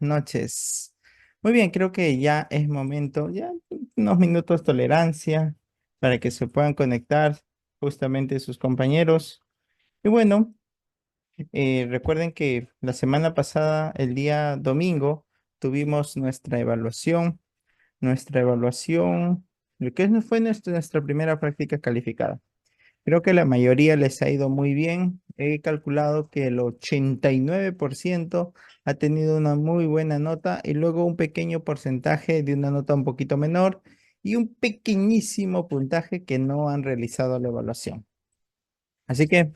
noches. Muy bien, creo que ya es momento, ya unos minutos tolerancia para que se puedan conectar justamente sus compañeros. Y bueno, recuerden que la semana pasada, el día domingo, tuvimos nuestra evaluación, lo que fue nuestra primera práctica calificada. Creo que la mayoría les ha ido muy bien. He calculado que el 89% ha tenido una muy buena nota y luego un pequeño porcentaje de una nota un poquito menor y un pequeñísimo puntaje que no han realizado la evaluación. Así que,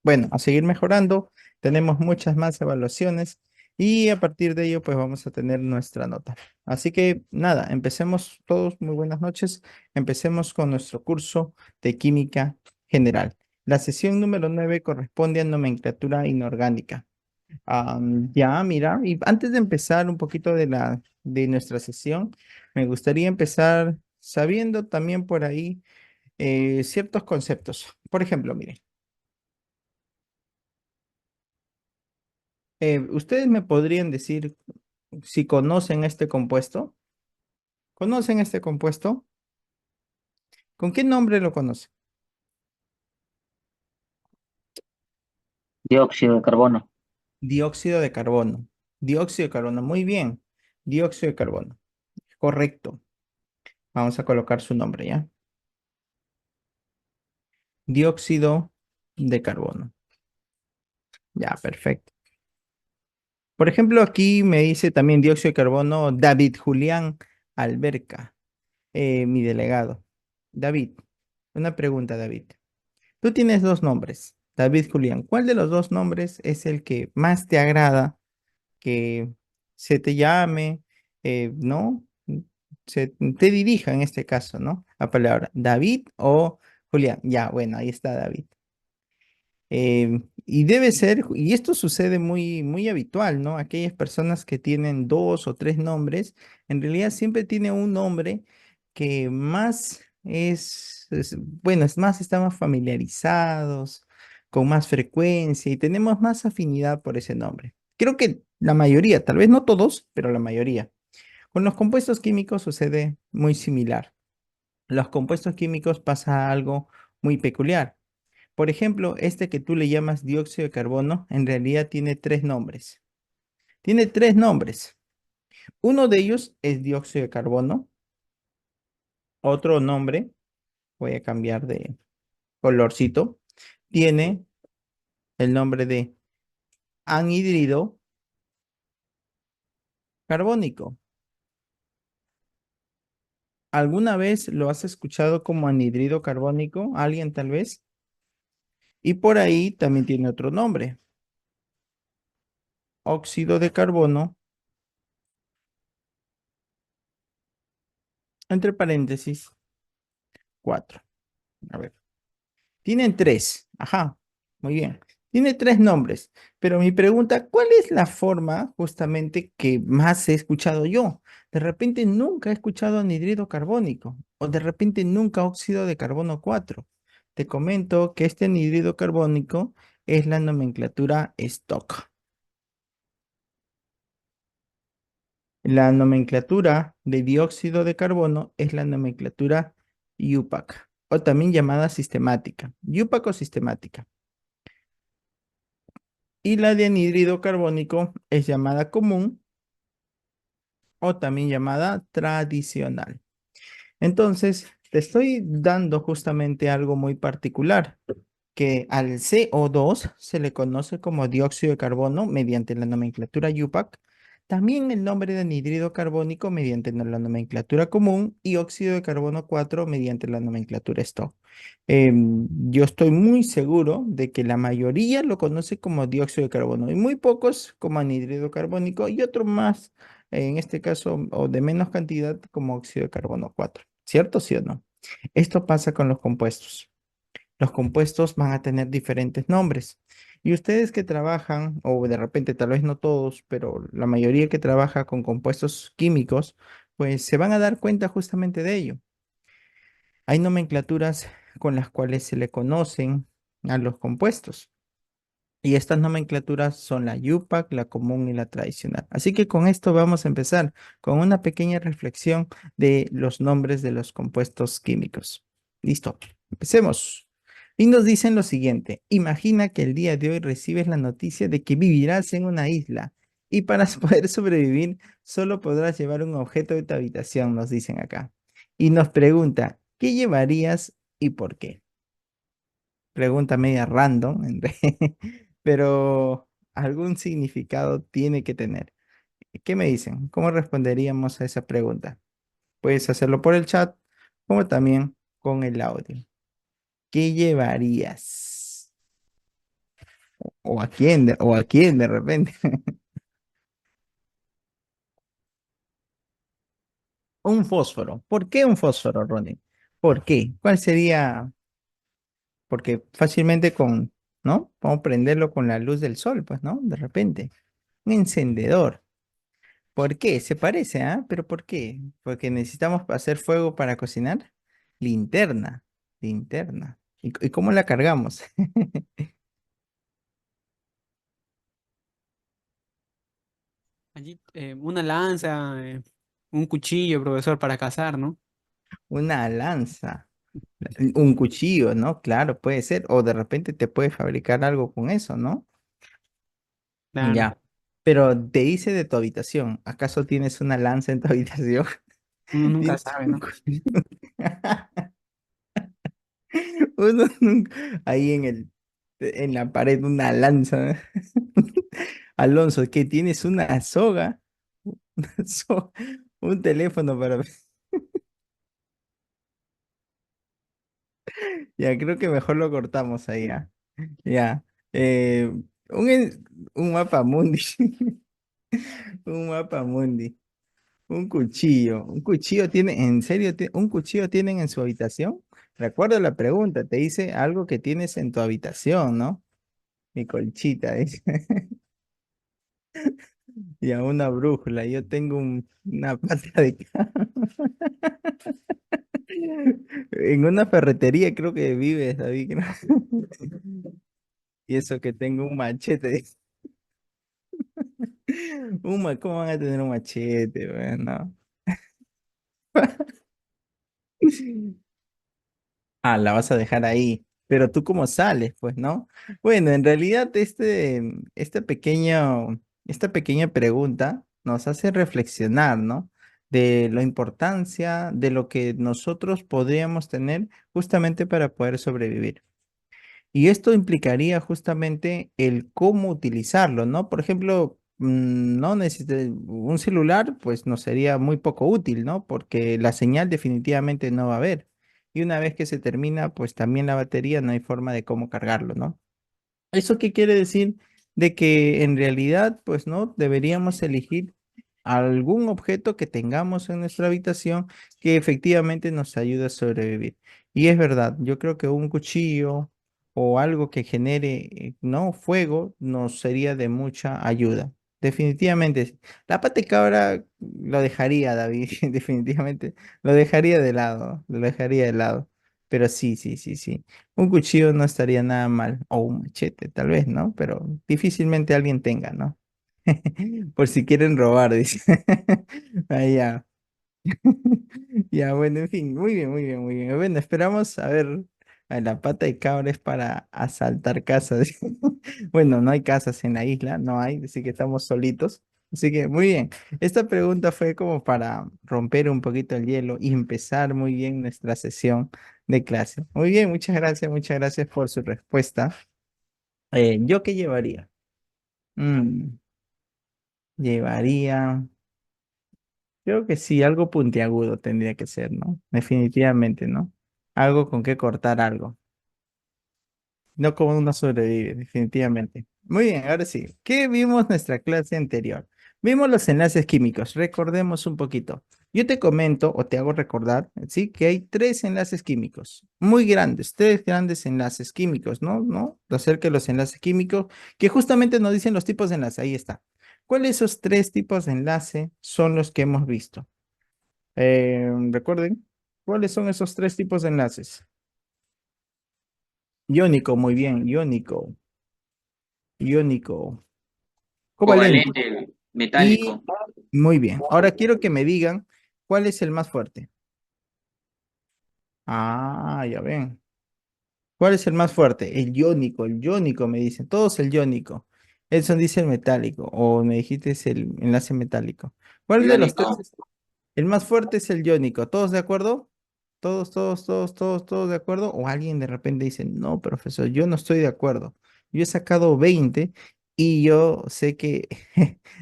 bueno, a seguir mejorando. Tenemos muchas más evaluaciones y a partir de ello, pues vamos a tener nuestra nota. Así que, nada, empecemos todos. Muy buenas noches. Empecemos con nuestro curso de química general. La sesión número 9 corresponde a nomenclatura inorgánica. Ya, mira, y antes de empezar un poquito de nuestra sesión, me gustaría empezar sabiendo también por ahí ciertos conceptos. Por ejemplo, miren. ¿Ustedes me podrían decir si conocen este compuesto? ¿Conocen este compuesto? ¿Con qué nombre lo conocen? Dióxido de carbono. Dióxido de carbono. Dióxido de carbono, muy bien. Dióxido de carbono. Correcto. Vamos a colocar su nombre, ¿ya? Dióxido de carbono. Ya, perfecto. Por ejemplo, aquí me dice también dióxido de carbono David Julián Alberca, mi delegado. David, una pregunta, David. Tú tienes dos nombres, David Julián. ¿Cuál de los dos nombres es el que más te agrada que se te llame, ¿no? Se te dirija en este caso, ¿no? La palabra David o Julián. Ya, bueno, ahí está David. Y debe ser, y esto sucede muy, muy habitual, ¿no? Aquellas personas que tienen dos o tres nombres, en realidad siempre tiene un nombre que más bueno, es más, estamos familiarizados, con más frecuencia y tenemos más afinidad por ese nombre. Creo que la mayoría, tal vez no todos, pero la mayoría. Con los compuestos químicos sucede muy similar. Los compuestos químicos pasa algo muy peculiar. Por ejemplo, este que tú le llamas dióxido de carbono, en realidad tiene tres nombres. Tiene tres nombres. Uno de ellos es dióxido de carbono. Otro nombre, voy a cambiar de colorcito, tiene el nombre de anhídrido carbónico. ¿Alguna vez lo has escuchado como anhídrido carbónico? ¿Alguien tal vez? Y por ahí también tiene otro nombre, óxido de carbono, entre paréntesis, 4. A ver. Tienen tres. Ajá, muy bien. Tiene tres nombres, pero mi pregunta, ¿cuál es la forma justamente que más he escuchado yo? De repente nunca he escuchado anhídrido carbónico o de repente nunca óxido de carbono 4. Te comento que este anhídrido carbónico es la nomenclatura stock. La nomenclatura de dióxido de carbono es la nomenclatura UPAC o también llamada sistemática. UPAC o sistemática. Y la de anhídrido carbónico es llamada común o también llamada tradicional. Entonces, te estoy dando justamente algo muy particular, que al CO2 se le conoce como dióxido de carbono mediante la nomenclatura UPAC, también el nombre de anhídrido carbónico mediante la nomenclatura común y óxido de carbono 4 mediante la nomenclatura Stock. Yo estoy muy seguro de que la mayoría lo conoce como dióxido de carbono y muy pocos como anhídrido carbónico y otro más, en este caso, o de menos cantidad como óxido de carbono 4. ¿Cierto, sí o no? Esto pasa con los compuestos. Los compuestos van a tener diferentes nombres. Y ustedes que trabajan, o de repente tal vez no todos, pero la mayoría que trabaja con compuestos químicos, pues se van a dar cuenta justamente de ello. Hay nomenclaturas con las cuales se le conocen a los compuestos. Y estas nomenclaturas son la UPAC, la común y la tradicional. Así que con esto vamos a empezar con una pequeña reflexión de los nombres de los compuestos químicos. Listo, empecemos. Y nos dicen lo siguiente, imagina que el día de hoy recibes la noticia de que vivirás en una isla y para poder sobrevivir solo podrás llevar un objeto de tu habitación, nos dicen acá. Y nos pregunta, ¿qué llevarías y por qué? Pregunta media random, pero algún significado tiene que tener. ¿Qué me dicen? ¿Cómo responderíamos a esa pregunta? Puedes hacerlo por el chat, como también con el audio. ¿Qué llevarías? O a quién de repente. Un fósforo. ¿Por qué un fósforo, Ronnie? ¿Por qué? ¿Cuál sería? Porque fácilmente ¿no? Podemos prenderlo con la luz del sol, pues, ¿no? De repente. Un encendedor. ¿Por qué? Se parece, ¿ah? ¿Pero por qué? Porque necesitamos hacer fuego para cocinar. Linterna, linterna. ¿Y cómo la cargamos? Allí, una lanza, un cuchillo, profesor, para cazar, ¿no? Una lanza, un cuchillo, ¿no? Claro, puede ser. O de repente te puedes fabricar algo con eso, ¿no? Claro, Ya. Pero te hice de tu habitación. ¿Acaso tienes una lanza en tu habitación? uno nunca ¿Tienes sabe, un ¿no? cuchillo? Uno ahí en la pared, una lanza. Alonso, ¿qué tienes una soga? Una un teléfono para... Ya, creo que mejor lo cortamos ahí, ya. Ya. Eh, un, un mapa mundi. Un mapa mundi. Un cuchillo. ¿Un cuchillo tiene, en serio, un cuchillo tienen en su habitación? Recuerdo la pregunta, te dice algo que tienes en tu habitación, ¿no? Mi colchita, dice. Y a una brújula. Yo tengo una pata de cabra. En una ferretería creo que vives, David. Creo. Y eso que tengo un machete. ¿Cómo van a tener un machete? Bueno. Ah, la vas a dejar ahí. Pero tú cómo sales, pues, ¿no? Bueno, en realidad esta pequeña pregunta nos hace reflexionar, ¿no? De la importancia de lo que nosotros podríamos tener justamente para poder sobrevivir. Y esto implicaría justamente el cómo utilizarlo, ¿no? Por ejemplo, no necesita un celular, pues nos sería muy poco útil, ¿no? Porque la señal definitivamente no va a haber. Y una vez que se termina, pues también la batería no hay forma de cómo cargarlo, ¿no? ¿Eso qué quiere decir? De que en realidad, pues no, deberíamos elegir algún objeto que tengamos en nuestra habitación que efectivamente nos ayude a sobrevivir. Y es verdad, yo creo que un cuchillo o algo que genere, ¿no? Fuego nos sería de mucha ayuda. Definitivamente. La pata de cabra lo dejaría, David, definitivamente. Lo dejaría de lado, lo dejaría de lado. Pero sí, sí, sí, sí. Un cuchillo no estaría nada mal, o un machete, tal vez, ¿no? Pero difícilmente alguien tenga, ¿no? Por si quieren robar, dice. Ah, ya. Ya, bueno, en fin, muy bien, muy bien, muy bien. Bueno, esperamos a ver a la pata de cabra es para asaltar casas. Bueno, no hay casas en la isla, no hay, así que estamos solitos. Así que muy bien. Esta pregunta fue como para romper un poquito el hielo y empezar muy bien nuestra sesión de clase. Muy bien, muchas gracias por su respuesta. ¿Yo qué llevaría? Mm, llevaría. Creo que sí, algo puntiagudo tendría que ser, ¿no? Definitivamente, ¿no? Algo con que cortar algo. No como uno sobrevive, definitivamente. Muy bien, ahora sí. ¿Qué vimos en nuestra clase anterior? Vimos los enlaces químicos. Recordemos un poquito. Yo te comento o te hago recordar, ¿sí? Que hay tres enlaces químicos, muy grandes, tres grandes enlaces químicos, ¿no? ¿No? Acerca de los enlaces químicos, que justamente nos dicen los tipos de enlace. Ahí está. ¿Cuáles esos tres tipos de enlace son los que hemos visto? Recuerden, ¿cuáles son esos tres tipos de enlaces? Iónico, muy bien, iónico. iónico, covalente. Covalente, Y metálico. muy bien. Ahora quiero que me digan cuál es el más fuerte. Ah, ya ven. ¿Cuál es el más fuerte? El iónico me dicen. Todos el iónico. Edson dice el metálico. O me dijiste es el enlace metálico. ¿Cuál de los tres Iónico. es? El más fuerte es el iónico. ¿Todos de acuerdo? ¿Todos de acuerdo? O alguien de repente dice, no, profesor, yo no estoy de acuerdo. Yo he sacado 20 y yo sé que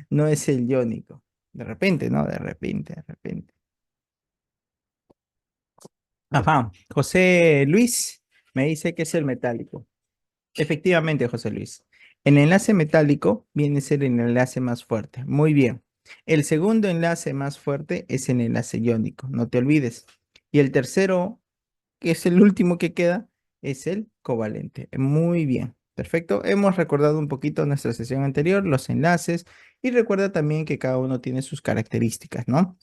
no es el iónico. De repente, ¿no? De repente, de repente. Ajá. José Luis me dice que es el metálico. Efectivamente, José Luis. El enlace metálico viene a ser el enlace más fuerte. Muy bien. El segundo enlace más fuerte es el enlace iónico, no te olvides. Y el tercero, que es el último que queda, es el covalente. Muy bien. Perfecto. Hemos recordado un poquito nuestra sesión anterior, los enlaces, y recuerda también que cada uno tiene sus características, ¿no?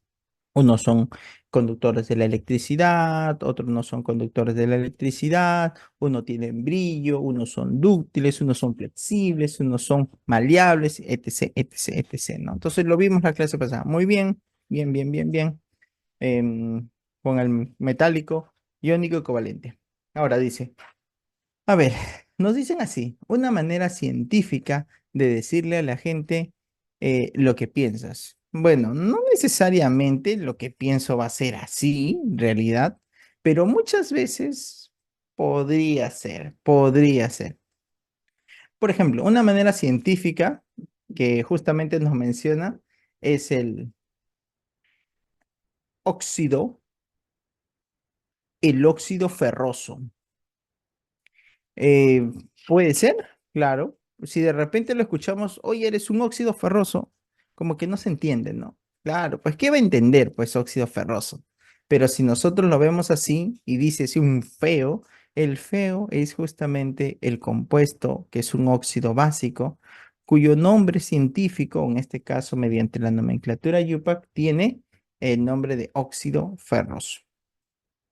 Unos son conductores de la electricidad, otros no son conductores de la electricidad, uno tiene brillo, unos son dúctiles, unos son flexibles, unos son maleables, etc, etc, etc, ¿no? Entonces lo vimos la clase pasada. Muy bien, bien, bien, bien, bien. Con el metálico, iónico y covalente. Ahora dice, a ver, nos dicen así, una manera científica de decirle a la gente lo que piensas. Bueno, no necesariamente lo que pienso va a ser así, en realidad, pero muchas veces podría ser, podría ser. Por ejemplo, una manera científica que justamente nos menciona es óxido, el óxido ferroso. Eh, puede ser, claro. Si de repente lo escuchamos, oye, eres un óxido ferroso, como que no se entiende, ¿no? Claro, pues ¿qué va a entender, pues, óxido ferroso? Pero si nosotros lo vemos así y dice sí, un feo, el feo es justamente el compuesto que es un óxido básico, cuyo nombre científico, en este caso mediante la nomenclatura IUPAC, tiene el nombre de óxido ferroso.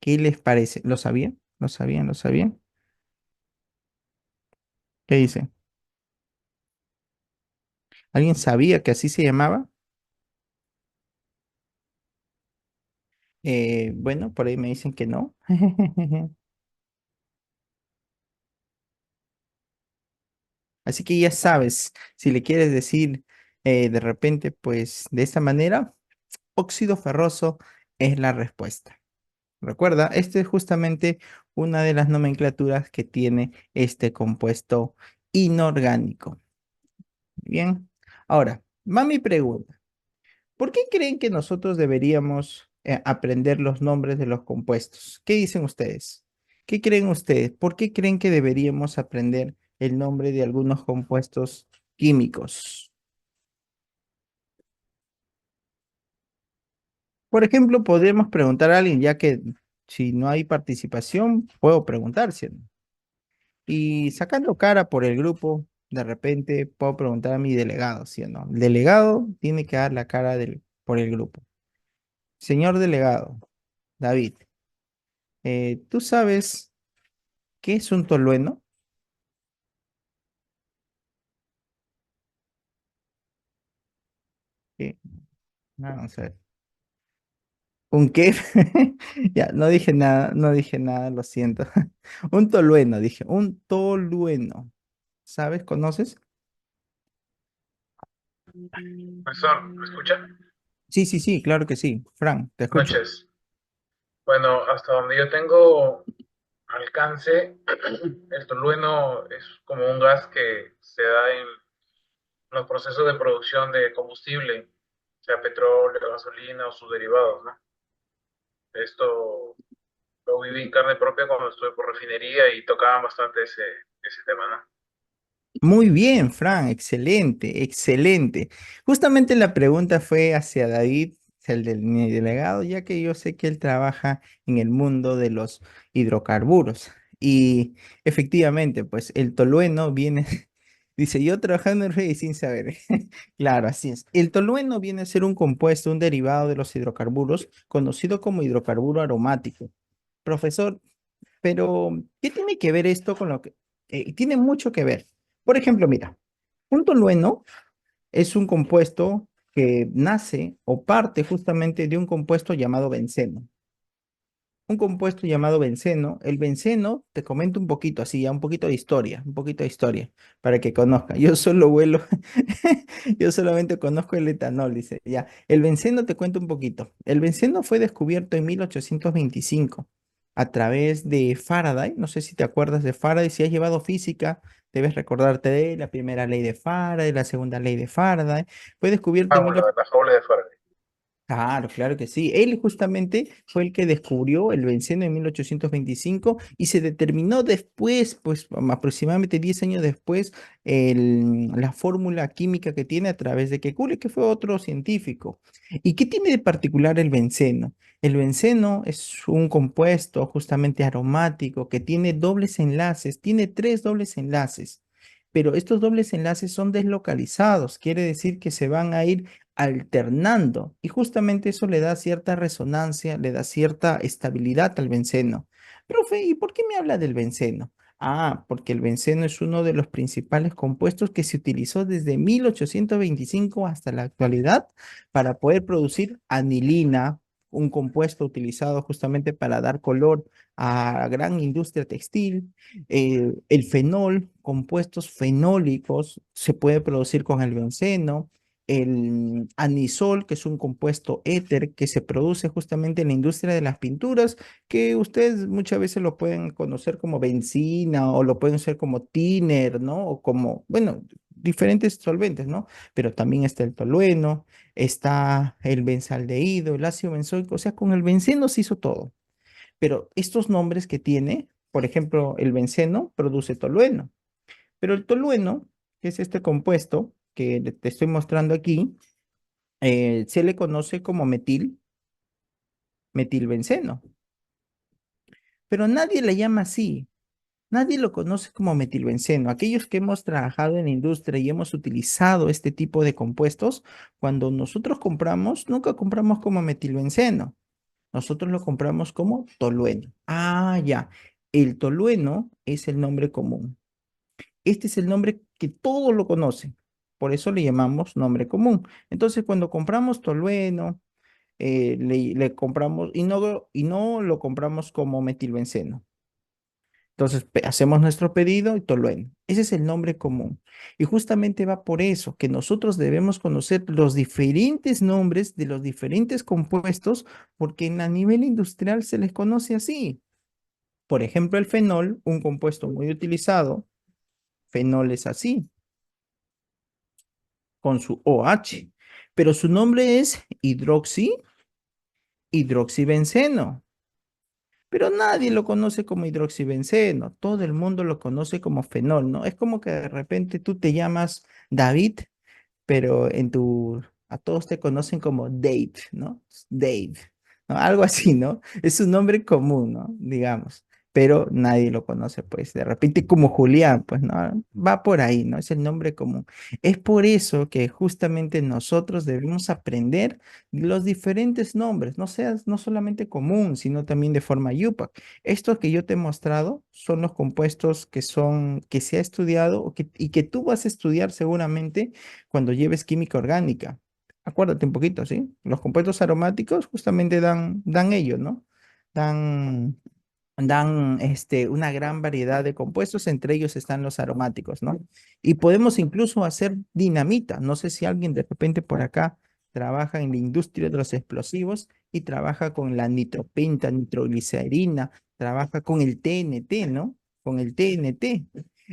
¿Qué les parece? ¿Lo sabían? ¿Lo sabían? ¿Lo sabían? ¿Qué dicen? ¿Alguien sabía que así se llamaba? Bueno, por ahí me dicen que no. Así que ya sabes, si le quieres decir de repente, pues de esta manera, óxido ferroso es la respuesta. Recuerda, esta es justamente una de las nomenclaturas que tiene este compuesto inorgánico. Bien, ahora, va mi pregunta. ¿Por qué creen que nosotros deberíamos aprender los nombres de los compuestos? ¿Qué dicen ustedes? ¿Qué creen ustedes? ¿Por qué creen que deberíamos aprender el nombre de algunos compuestos químicos? Por ejemplo, podríamos preguntar a alguien, ya que si no hay participación, puedo preguntar, ¿sí? Y sacando cara por el grupo, de repente puedo preguntar a mi delegado, ¿sí o no? El delegado tiene que dar la cara por el grupo. Señor delegado, David. ¿Tú sabes qué es un tolueno? ¿Qué? No, vamos a ver. ¿Un qué? Ya, no dije nada, no dije nada, lo siento. Un tolueno, dije, un tolueno. ¿Sabes? ¿Conoces? Profesor, ¿me escucha? Sí, sí, sí, claro que sí. Fran, te Buenas escucho. noches. Bueno, hasta donde yo tengo alcance, el tolueno es como un gas que se da en los procesos de producción de combustible, sea petróleo, gasolina o sus derivados, ¿no? Esto lo viví en carne propia cuando estuve por refinería y tocaban bastante ese tema, ¿no? Muy bien, Fran, excelente, excelente. Justamente la pregunta fue hacia David, el del mi delegado, ya que yo sé que él trabaja en el mundo de los hidrocarburos. Y efectivamente, pues el tolueno viene, dice, yo trabajando en Rey sin saber. Claro, así es. El tolueno viene a ser un compuesto, un derivado de los hidrocarburos, conocido como hidrocarburo aromático. Profesor, pero, ¿qué tiene que ver esto con lo que... tiene mucho que ver. Por ejemplo, mira. Un tolueno es un compuesto que nace o parte justamente de un compuesto llamado benceno. Un compuesto llamado benceno. El benceno, te comento un poquito así, ya un poquito de historia, para que conozca. Yo solo vuelo, yo solamente conozco el etanol, dice, ya. El benceno te cuento un poquito. El benceno fue descubierto en 1825 a través de Faraday. No sé si te acuerdas de Faraday, si has llevado física, debes recordarte de la primera ley de Faraday, la segunda ley de Faraday. Fue descubierto en La jaula de Faraday. Claro, claro que sí. Él justamente fue el que descubrió el benceno en 1825 y se determinó después, pues aproximadamente 10 años después, la fórmula química que tiene a través de Kekulé, que fue otro científico. ¿Y qué tiene de particular el benceno? El benceno es un compuesto justamente aromático que tiene dobles enlaces, tiene tres dobles enlaces, pero estos dobles enlaces son deslocalizados, quiere decir que se van a ir alternando y justamente eso le da cierta resonancia, le da cierta estabilidad al benceno. Profe, ¿y por qué me habla del benceno? Ah, porque el benceno es uno de los principales compuestos que se utilizó desde 1825 hasta la actualidad para poder producir anilina, un compuesto utilizado justamente para dar color a gran industria textil. El fenol, compuestos fenólicos, se puede producir con el benceno. El anisol, que es un compuesto éter que se produce justamente en la industria de las pinturas, que ustedes muchas veces lo pueden conocer como benzina o lo pueden hacer como thinner, ¿no? O como, bueno, diferentes solventes, ¿no? Pero también está el tolueno, está el benzaldehído, el ácido benzoico, o sea, con el benceno se hizo todo. Pero estos nombres que tiene, por ejemplo, el benceno produce tolueno, pero el tolueno, que es este compuesto que te estoy mostrando aquí, se le conoce como metilbenceno, pero nadie le llama así. Nadie lo conoce como metilbenceno. Aquellos que hemos trabajado en la industria y hemos utilizado este tipo de compuestos, cuando nosotros compramos, nunca compramos como metilbenceno. Nosotros lo compramos como tolueno. Ah, ya. El tolueno es el nombre común. Este es el nombre que todos lo conocen. Por eso le llamamos nombre común. Entonces, cuando compramos tolueno, le compramos y no lo compramos como metilbenceno. Entonces, hacemos nuestro pedido y tolueno. Ese es el nombre común. Y justamente va por eso que nosotros debemos conocer los diferentes nombres de los diferentes compuestos, porque a nivel industrial se les conoce así. Por ejemplo, el fenol, un compuesto muy utilizado, fenol es así, con su OH, pero su nombre es hidroxibenceno. Pero nadie lo conoce como hidroxibenceno, todo el mundo lo conoce como fenol, ¿no? Es como que de repente tú te llamas David, pero a todos te conocen como Dave, ¿no? Dave, ¿no? Algo así, ¿no? Es un nombre común, ¿no? Digamos, pero nadie lo conoce, pues, de repente como Julián, pues, ¿no? Va por ahí, ¿no? Es el nombre común. Es por eso que justamente nosotros debemos aprender los diferentes nombres, no solamente común, sino también de forma yupac. Estos que yo te he mostrado son los compuestos que se ha estudiado y que tú vas a estudiar seguramente cuando lleves química orgánica. Acuérdate un poquito, ¿sí? Los compuestos aromáticos justamente dan ello, ¿no? Dan, dan una gran variedad de compuestos, entre ellos están los aromáticos, ¿no? Y podemos incluso hacer dinamita. No sé si alguien de repente por acá trabaja en la industria de los explosivos y trabaja con la nitropenta, nitroglicerina, trabaja con el TNT, ¿no? Con el TNT,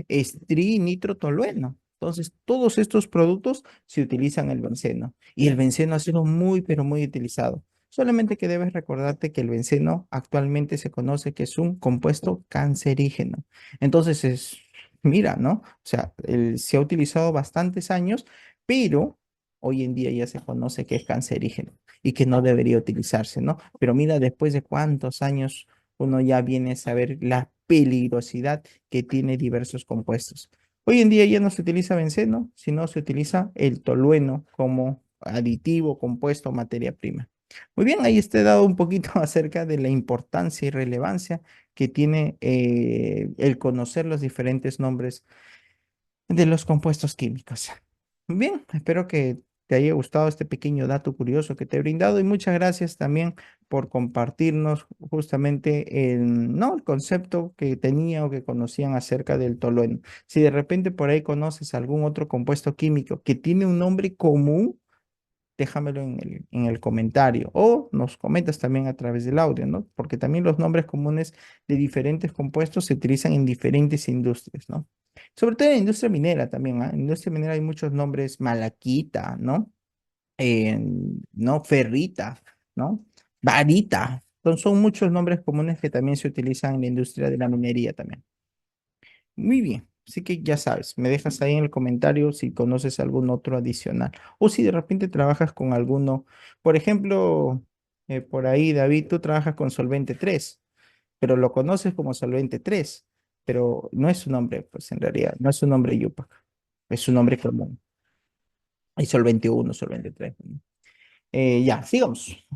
es trinitrotolueno. Entonces, todos estos productos se utilizan el benceno y el benceno ha sido muy, pero muy utilizado. Solamente que debes recordarte que el benceno actualmente se conoce que es un compuesto cancerígeno. Entonces mira, ¿no? O sea, se ha utilizado bastantes años, pero hoy en día ya se conoce que es cancerígeno y que no debería utilizarse, ¿no? Pero mira, después de cuántos años uno ya viene a saber la peligrosidad que tiene diversos compuestos. Hoy en día ya no se utiliza benceno, sino se utiliza el tolueno como aditivo, compuesto, materia prima. Muy bien, ahí te he dado un poquito acerca de la importancia y relevancia que tiene el conocer los diferentes nombres de los compuestos químicos. Bien, espero que te haya gustado este pequeño dato curioso que te he brindado y muchas gracias también por compartirnos justamente ¿no? el concepto que tenía o que conocían acerca del tolueno. Si de repente por ahí conoces algún otro compuesto químico que tiene un nombre común, déjamelo en el comentario o nos comentas también a través del audio, ¿no? Porque también los nombres comunes de diferentes compuestos se utilizan en diferentes industrias, ¿no? Sobre todo en la industria minera también, ¿ah? En la industria minera hay muchos nombres, malaquita, ¿no? ¿No? Ferrita, ¿no? Varita. Entonces, son muchos nombres comunes que también se utilizan en la industria de la minería también. Muy bien, así que ya sabes, me dejas ahí en el comentario si conoces algún otro adicional o si de repente trabajas con alguno, por ejemplo, por ahí David, tú trabajas con solvente 3, pero lo conoces como solvente 3, pero no es su nombre, pues en realidad, no es su nombre Yupac, es su nombre común. Hay solvente 1, solvente 3. Ya, sigamos.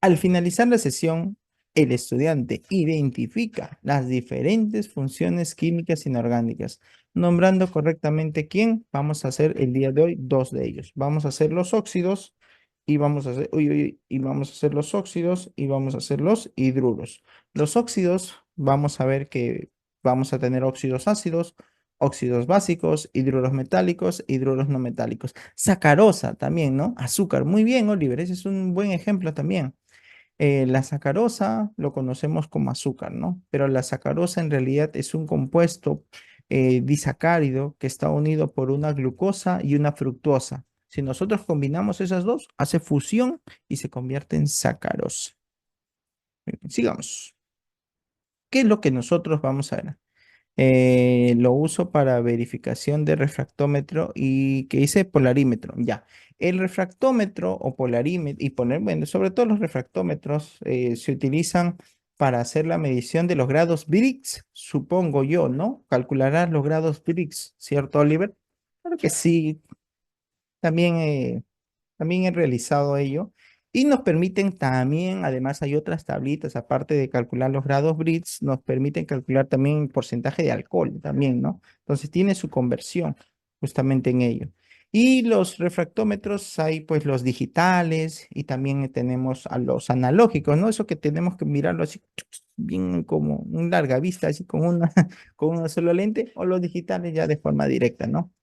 Al finalizar la sesión, el estudiante identifica las diferentes funciones químicas inorgánicas, nombrando correctamente quién. Vamos a hacer el día de hoy dos de ellos. Vamos a hacer los óxidos y vamos a hacer, y vamos a hacer los óxidos y vamos a hacer los hidruros. Los óxidos, vamos a ver que vamos a tener óxidos ácidos, óxidos básicos, hidruros metálicos, hidruros no metálicos. Sacarosa también, ¿no? Azúcar. Muy bien, Oliver, ese es un buen ejemplo también. La sacarosa lo conocemos como azúcar, ¿no? Pero la sacarosa en realidad es un compuesto disacárido que está unido por una glucosa y una fructosa. Si nosotros combinamos esas dos, hace fusión y se convierte en sacarosa. Bien, sigamos. ¿Qué es lo que nosotros vamos a ver? Lo uso para verificación de refractómetro y que dice polarímetro. Ya, el refractómetro o polarímetro y poner, bueno, sobre todo los refractómetros se utilizan para hacer la medición de los grados Brix, supongo yo, ¿no? Calcularás los grados Brix, ¿cierto, Oliver? Claro que sí, también también he realizado ello. Y nos permiten también, además hay otras tablitas, aparte de calcular los grados Brix, nos permiten calcular también el porcentaje de alcohol también, ¿no? Entonces tiene su conversión justamente en ello. Y los refractómetros hay pues los digitales y también tenemos a los analógicos, ¿no? Eso que tenemos que mirarlo así bien como un larga vista, así con una, con una sola lente, o los digitales ya de forma directa, ¿no?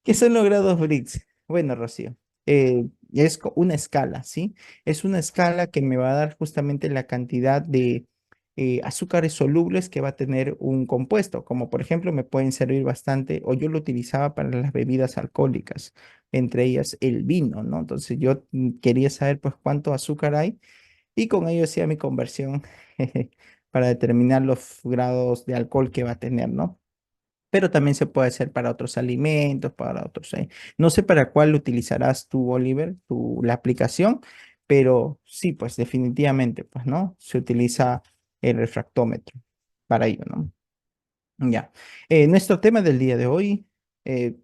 ¿Qué son los grados Brix? Bueno, Rocío, es una escala, ¿sí? Es una escala que me va a dar justamente la cantidad de azúcares solubles que va a tener un compuesto, como por ejemplo me pueden servir bastante, o yo lo utilizaba para las bebidas alcohólicas, entre ellas el vino, ¿no? Entonces yo quería saber pues cuánto azúcar hay y con ello hacía mi conversión para determinar los grados de alcohol que va a tener, ¿no? Pero también se puede hacer para otros alimentos, para otros. No sé para cuál utilizarás tú, Oliver, la aplicación, pero sí, pues definitivamente, pues, ¿no? Se utiliza el refractómetro para ello, ¿no? Ya. Nuestro tema del día de hoy, eh,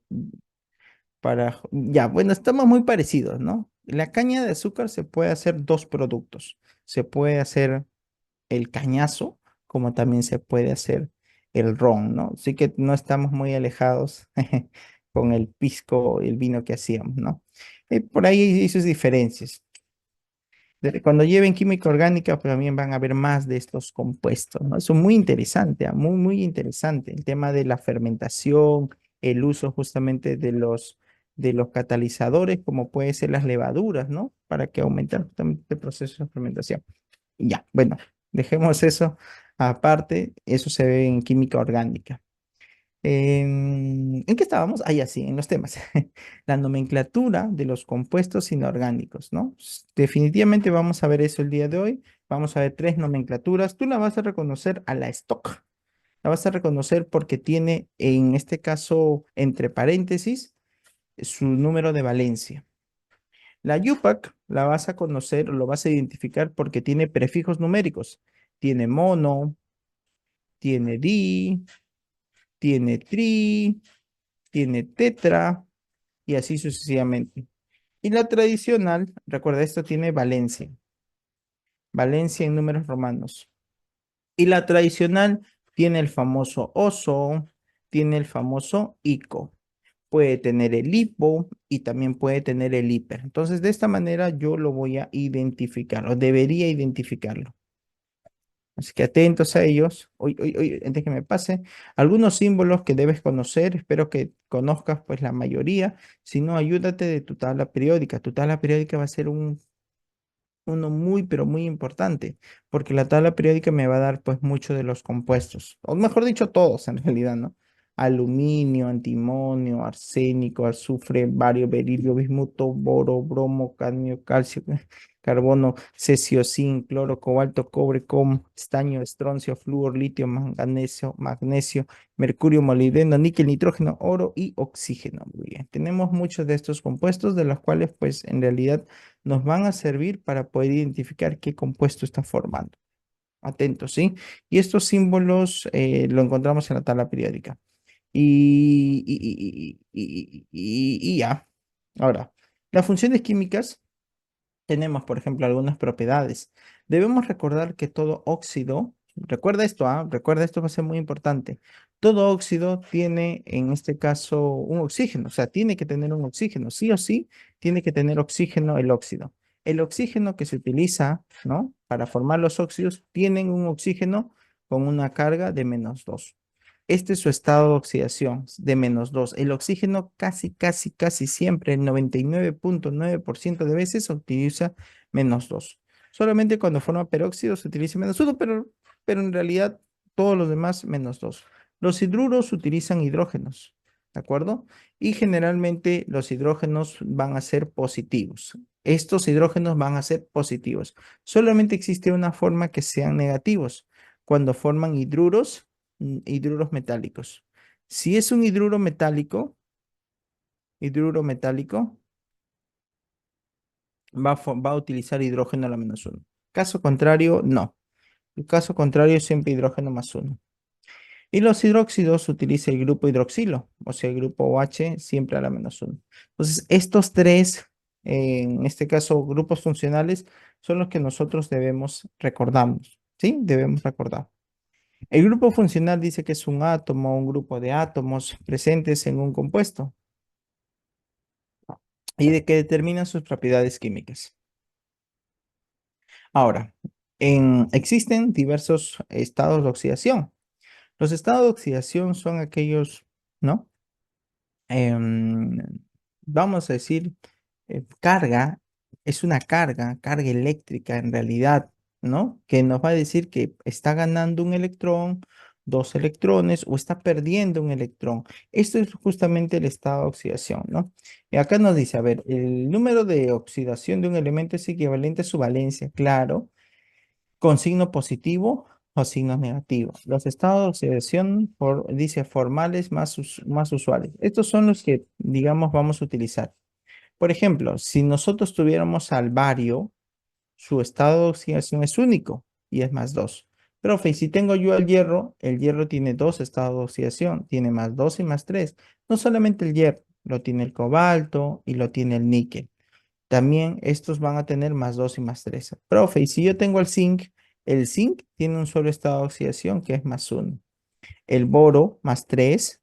ya, bueno, estamos muy parecidos, ¿no? La caña de azúcar se puede hacer dos productos. Se puede hacer el cañazo, como también se puede hacer el ron, ¿no? Así que no estamos muy alejados con el pisco, el vino que hacíamos, ¿no? Por ahí hay sus diferencias. Cuando lleven química orgánica, pues también van a ver más de estos compuestos, ¿no? Eso es muy interesante, muy, muy interesante. El tema de la fermentación, el uso justamente de los catalizadores, como puede ser las levaduras, ¿no? Para que aumenten justamente el proceso de fermentación. Ya, bueno, dejemos eso aparte, eso se ve en química orgánica. ¿En qué estábamos? Ah, ya sí, en los temas. La nomenclatura de los compuestos inorgánicos, ¿no? Definitivamente vamos a ver eso el día de hoy. Vamos a ver tres nomenclaturas. Tú la vas a reconocer a la stock. La vas a reconocer porque tiene, en este caso, entre paréntesis, su número de valencia. La UPAC la vas a conocer, lo vas a identificar porque tiene prefijos numéricos. Tiene mono, tiene di, tiene tri, tiene tetra y así sucesivamente. Y la tradicional, recuerda, esto tiene valencia, valencia en números romanos. Y la tradicional tiene el famoso oso, tiene el famoso ICO. Puede tener el hipo y también puede tener el hiper. Entonces, de esta manera yo lo voy a identificar o debería identificarlo. Así que atentos a ellos. Hoy, antes que me pase, algunos símbolos que debes conocer, espero que conozcas pues la mayoría. Si no, ayúdate de tu tabla periódica. Tu tabla periódica va a ser uno muy, pero muy importante, porque la tabla periódica me va a dar pues mucho de los compuestos, o mejor dicho, todos en realidad, ¿no? Aluminio, antimonio, arsénico, azufre, bario, berilio, bismuto, boro, bromo, cadmio, calcio, carbono, cesio, zinc, cloro, cobalto, cobre, estaño, estroncio, flúor, litio, manganeso, magnesio, mercurio, molibdeno, níquel, nitrógeno, oro y oxígeno. Muy bien. Tenemos muchos de estos compuestos de los cuales pues en realidad nos van a servir para poder identificar qué compuesto está formando. Atentos, ¿sí? Y estos símbolos lo encontramos en la tabla periódica. Y ya. Ahora, las funciones químicas tenemos, por ejemplo, algunas propiedades. Debemos recordar que todo óxido, recuerda esto, recuerda esto va a ser muy importante. Todo óxido tiene, en este caso, un oxígeno, o sea, tiene que tener un oxígeno, sí o sí, tiene que tener oxígeno el óxido. El oxígeno que se utiliza, ¿no? Para formar los óxidos, tienen un oxígeno con una carga de -2. Este es su estado de oxidación de -2. El oxígeno casi siempre, el 99.9% de veces se utiliza -2. Solamente cuando forma peróxido se utiliza -1, pero en realidad todos los demás -2. Los hidruros utilizan hidrógenos, ¿de acuerdo? Y generalmente los hidrógenos van a ser positivos. Estos hidrógenos van a ser positivos. Solamente existe una forma que sean negativos, cuando forman hidruros metálicos. Si es un hidruro metálico va a utilizar hidrógeno a la -1. Caso contrario, no. El caso contrario es siempre hidrógeno +1. Y los hidróxidos utiliza el grupo hidroxilo, o sea, el grupo OH siempre a la -1. Entonces, estos tres, en este caso, grupos funcionales, son los que nosotros debemos recordarnos, ¿sí? Debemos recordar. El grupo funcional dice que es un átomo o un grupo de átomos presentes en un compuesto y de que determinan sus propiedades químicas. Ahora, existen diversos estados de oxidación. Los estados de oxidación son aquellos, ¿no? em, Vamos a decir, carga, es una carga eléctrica en realidad, ¿no? Que nos va a decir que está ganando un electrón, dos electrones o está perdiendo un electrón. Esto es justamente el estado de oxidación, ¿no? Y acá nos dice, a ver, el número de oxidación de un elemento es equivalente a su valencia, claro, con signo positivo o signos negativos. Los estados de oxidación, dice formales más usuales. Estos son los que, digamos, vamos a utilizar. Por ejemplo, si nosotros tuviéramos al bario, su estado de oxidación es único y es +2. Profe, y si tengo yo el hierro tiene dos estados de oxidación, tiene +2 y +3. No solamente el hierro, lo tiene el cobalto y lo tiene el níquel. También estos van a tener +2 y +3. Profe, y si yo tengo el zinc tiene un solo estado de oxidación que es +1. El boro +3,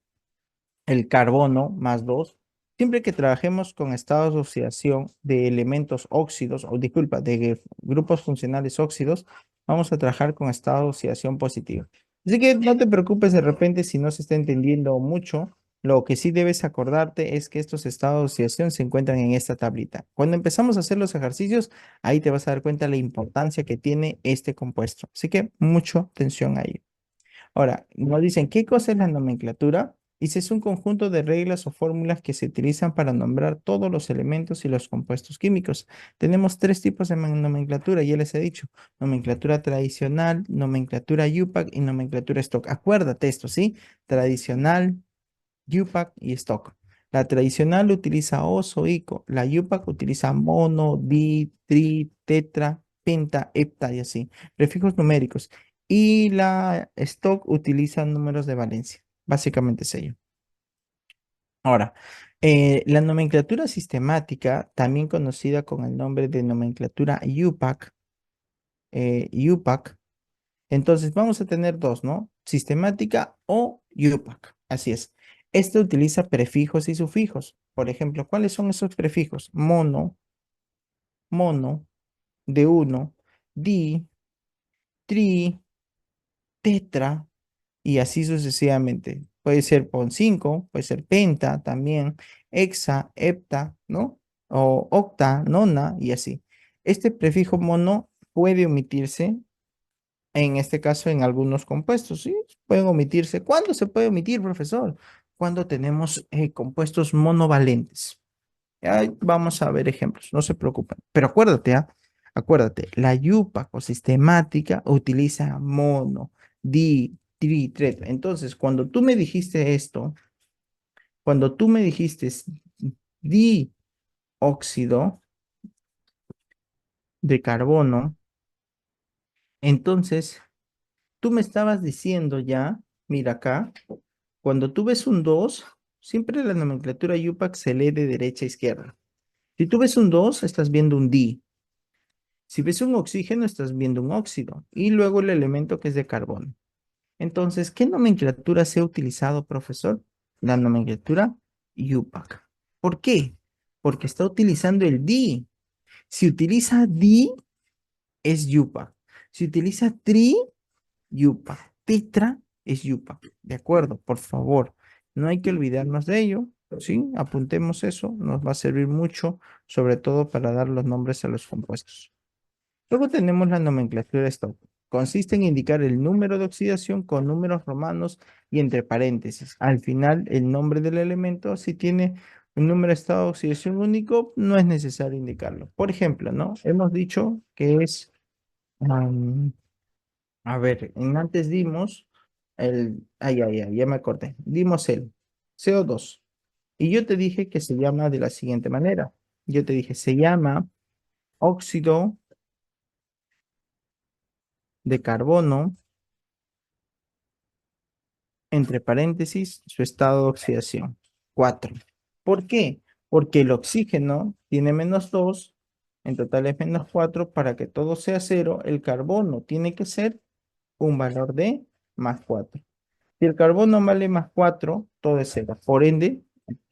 el carbono +2. Siempre que trabajemos con estados de oxidación de elementos óxidos, o disculpa, de grupos funcionales óxidos, vamos a trabajar con estado de oxidación positivo. Así que no te preocupes de repente si no se está entendiendo mucho. Lo que sí debes acordarte es que estos estados de oxidación se encuentran en esta tablita. Cuando empezamos a hacer los ejercicios, ahí te vas a dar cuenta de la importancia que tiene este compuesto. Así que mucha atención ahí. Ahora, nos dicen, ¿qué cosa es la nomenclatura? Dice, es un conjunto de reglas o fórmulas que se utilizan para nombrar todos los elementos y los compuestos químicos. Tenemos tres tipos de nomenclatura, ya les he dicho. Nomenclatura tradicional, nomenclatura UPAC y nomenclatura stock. Acuérdate esto, ¿sí? Tradicional, UPAC y stock. La tradicional utiliza os o ico. La UPAC utiliza mono, di, tri, tetra, penta, hepta y así. Prefijos numéricos. Y la stock utiliza números de valencia. Básicamente es ello. Ahora, la nomenclatura sistemática, también conocida con el nombre de nomenclatura UPAC, UPAC. Entonces vamos a tener dos, ¿no? Sistemática o UPAC. Así es. Este utiliza prefijos y sufijos. Por ejemplo, ¿cuáles son esos prefijos? Mono, mono, de uno, di, tri, tetra y así sucesivamente. Puede ser pon 5, puede ser penta también, hexa, hepta, ¿no? O octa, nona y así. Este prefijo mono puede omitirse, en este caso, en algunos compuestos, ¿sí? Pueden omitirse. ¿Cuándo se puede omitir, profesor? Cuando tenemos compuestos monovalentes. Ahí vamos a ver ejemplos, no se preocupen. Pero acuérdate, ¿ah? Acuérdate, la yupaco sistemática utiliza mono, di, tri, tret. Entonces, cuando tú me dijiste esto, cuando tú me dijiste dióxido de carbono, entonces tú me estabas diciendo ya, mira acá, cuando tú ves un 2, siempre la nomenclatura yupac se lee de derecha a izquierda. Si tú ves un 2, estás viendo un di. Si ves un oxígeno, estás viendo un óxido y luego el elemento que es de carbono. Entonces, ¿qué nomenclatura se ha utilizado, profesor? La nomenclatura UPAC. ¿Por qué? Porque está utilizando el di. Si utiliza di, es UPAC. Si utiliza tri, UPAC. Tetra es UPAC. ¿De acuerdo? Por favor, no hay que olvidarnos de ello. ¿Sí? Apuntemos eso, nos va a servir mucho, sobre todo para dar los nombres a los compuestos. Luego tenemos la nomenclatura Stokes. Consiste en indicar el número de oxidación con números romanos y entre paréntesis. Al final, el nombre del elemento, si tiene un número de estado de oxidación único, no es necesario indicarlo. Por ejemplo, ¿no? Hemos dicho que es, a ver, en antes dimos ya me acordé. Dimos el CO2. Y yo te dije que se llama de la siguiente manera. Yo te dije, se llama óxido de carbono, entre paréntesis, su estado de oxidación, 4. ¿Por qué? Porque el oxígeno tiene -2, en total es -4, para que todo sea 0, el carbono tiene que ser un valor de +4. Si el carbono vale +4, todo es 0. Por ende,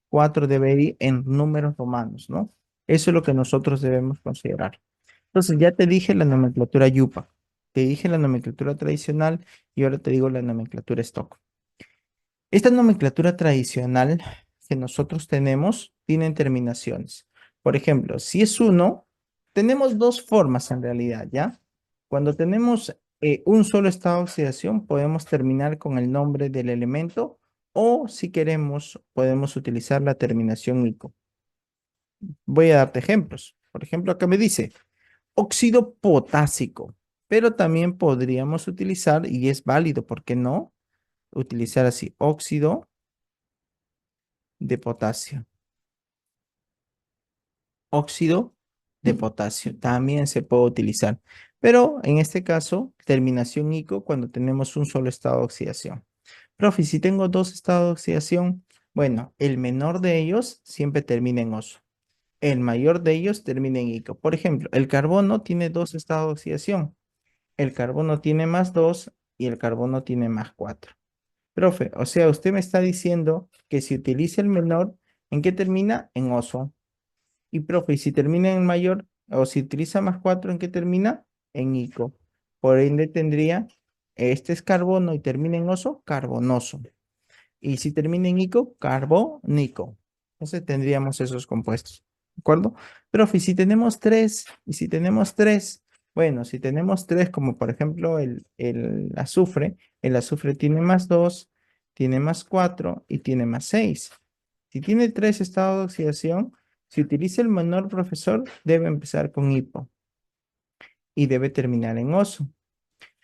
4 debe ir en números romanos, ¿no? Eso es lo que nosotros debemos considerar. Entonces, ya te dije la nomenclatura yupa, te dije la nomenclatura tradicional y ahora te digo la nomenclatura stock. Esta nomenclatura tradicional que nosotros tenemos tienen terminaciones. Por ejemplo, si es 1, tenemos dos formas en realidad, ¿ya? Cuando tenemos un solo estado de oxidación, podemos terminar con el nombre del elemento o si queremos, podemos utilizar la terminación ico. Voy a darte ejemplos. Por ejemplo, acá me dice óxido potásico, pero también podríamos utilizar, y es válido, ¿por qué no? Utilizar así, óxido de potasio. Óxido de potasio también se puede utilizar, pero en este caso, terminación ico cuando tenemos un solo estado de oxidación. Profe, si tengo dos estados de oxidación, bueno, el menor de ellos siempre termina en oso. El mayor de ellos termina en ico. Por ejemplo, el carbono tiene dos estados de oxidación. El carbono tiene +2 y el carbono tiene +4. Profe, o sea, usted me está diciendo que si utiliza el menor, ¿en qué termina? En oso. Y profe, y si termina en mayor, o si utiliza +4, ¿en qué termina? En ico. Por ende tendría, este es carbono y termina en oso, carbonoso. Y si termina en ico, carbónico. Entonces tendríamos esos compuestos. ¿De acuerdo? Profe, y si tenemos tres, bueno, si tenemos tres, como por ejemplo el azufre tiene +2, tiene +4 y tiene +6. Si tiene tres estados de oxidación, si utiliza el menor, profesor, debe empezar con hipo y debe terminar en oso.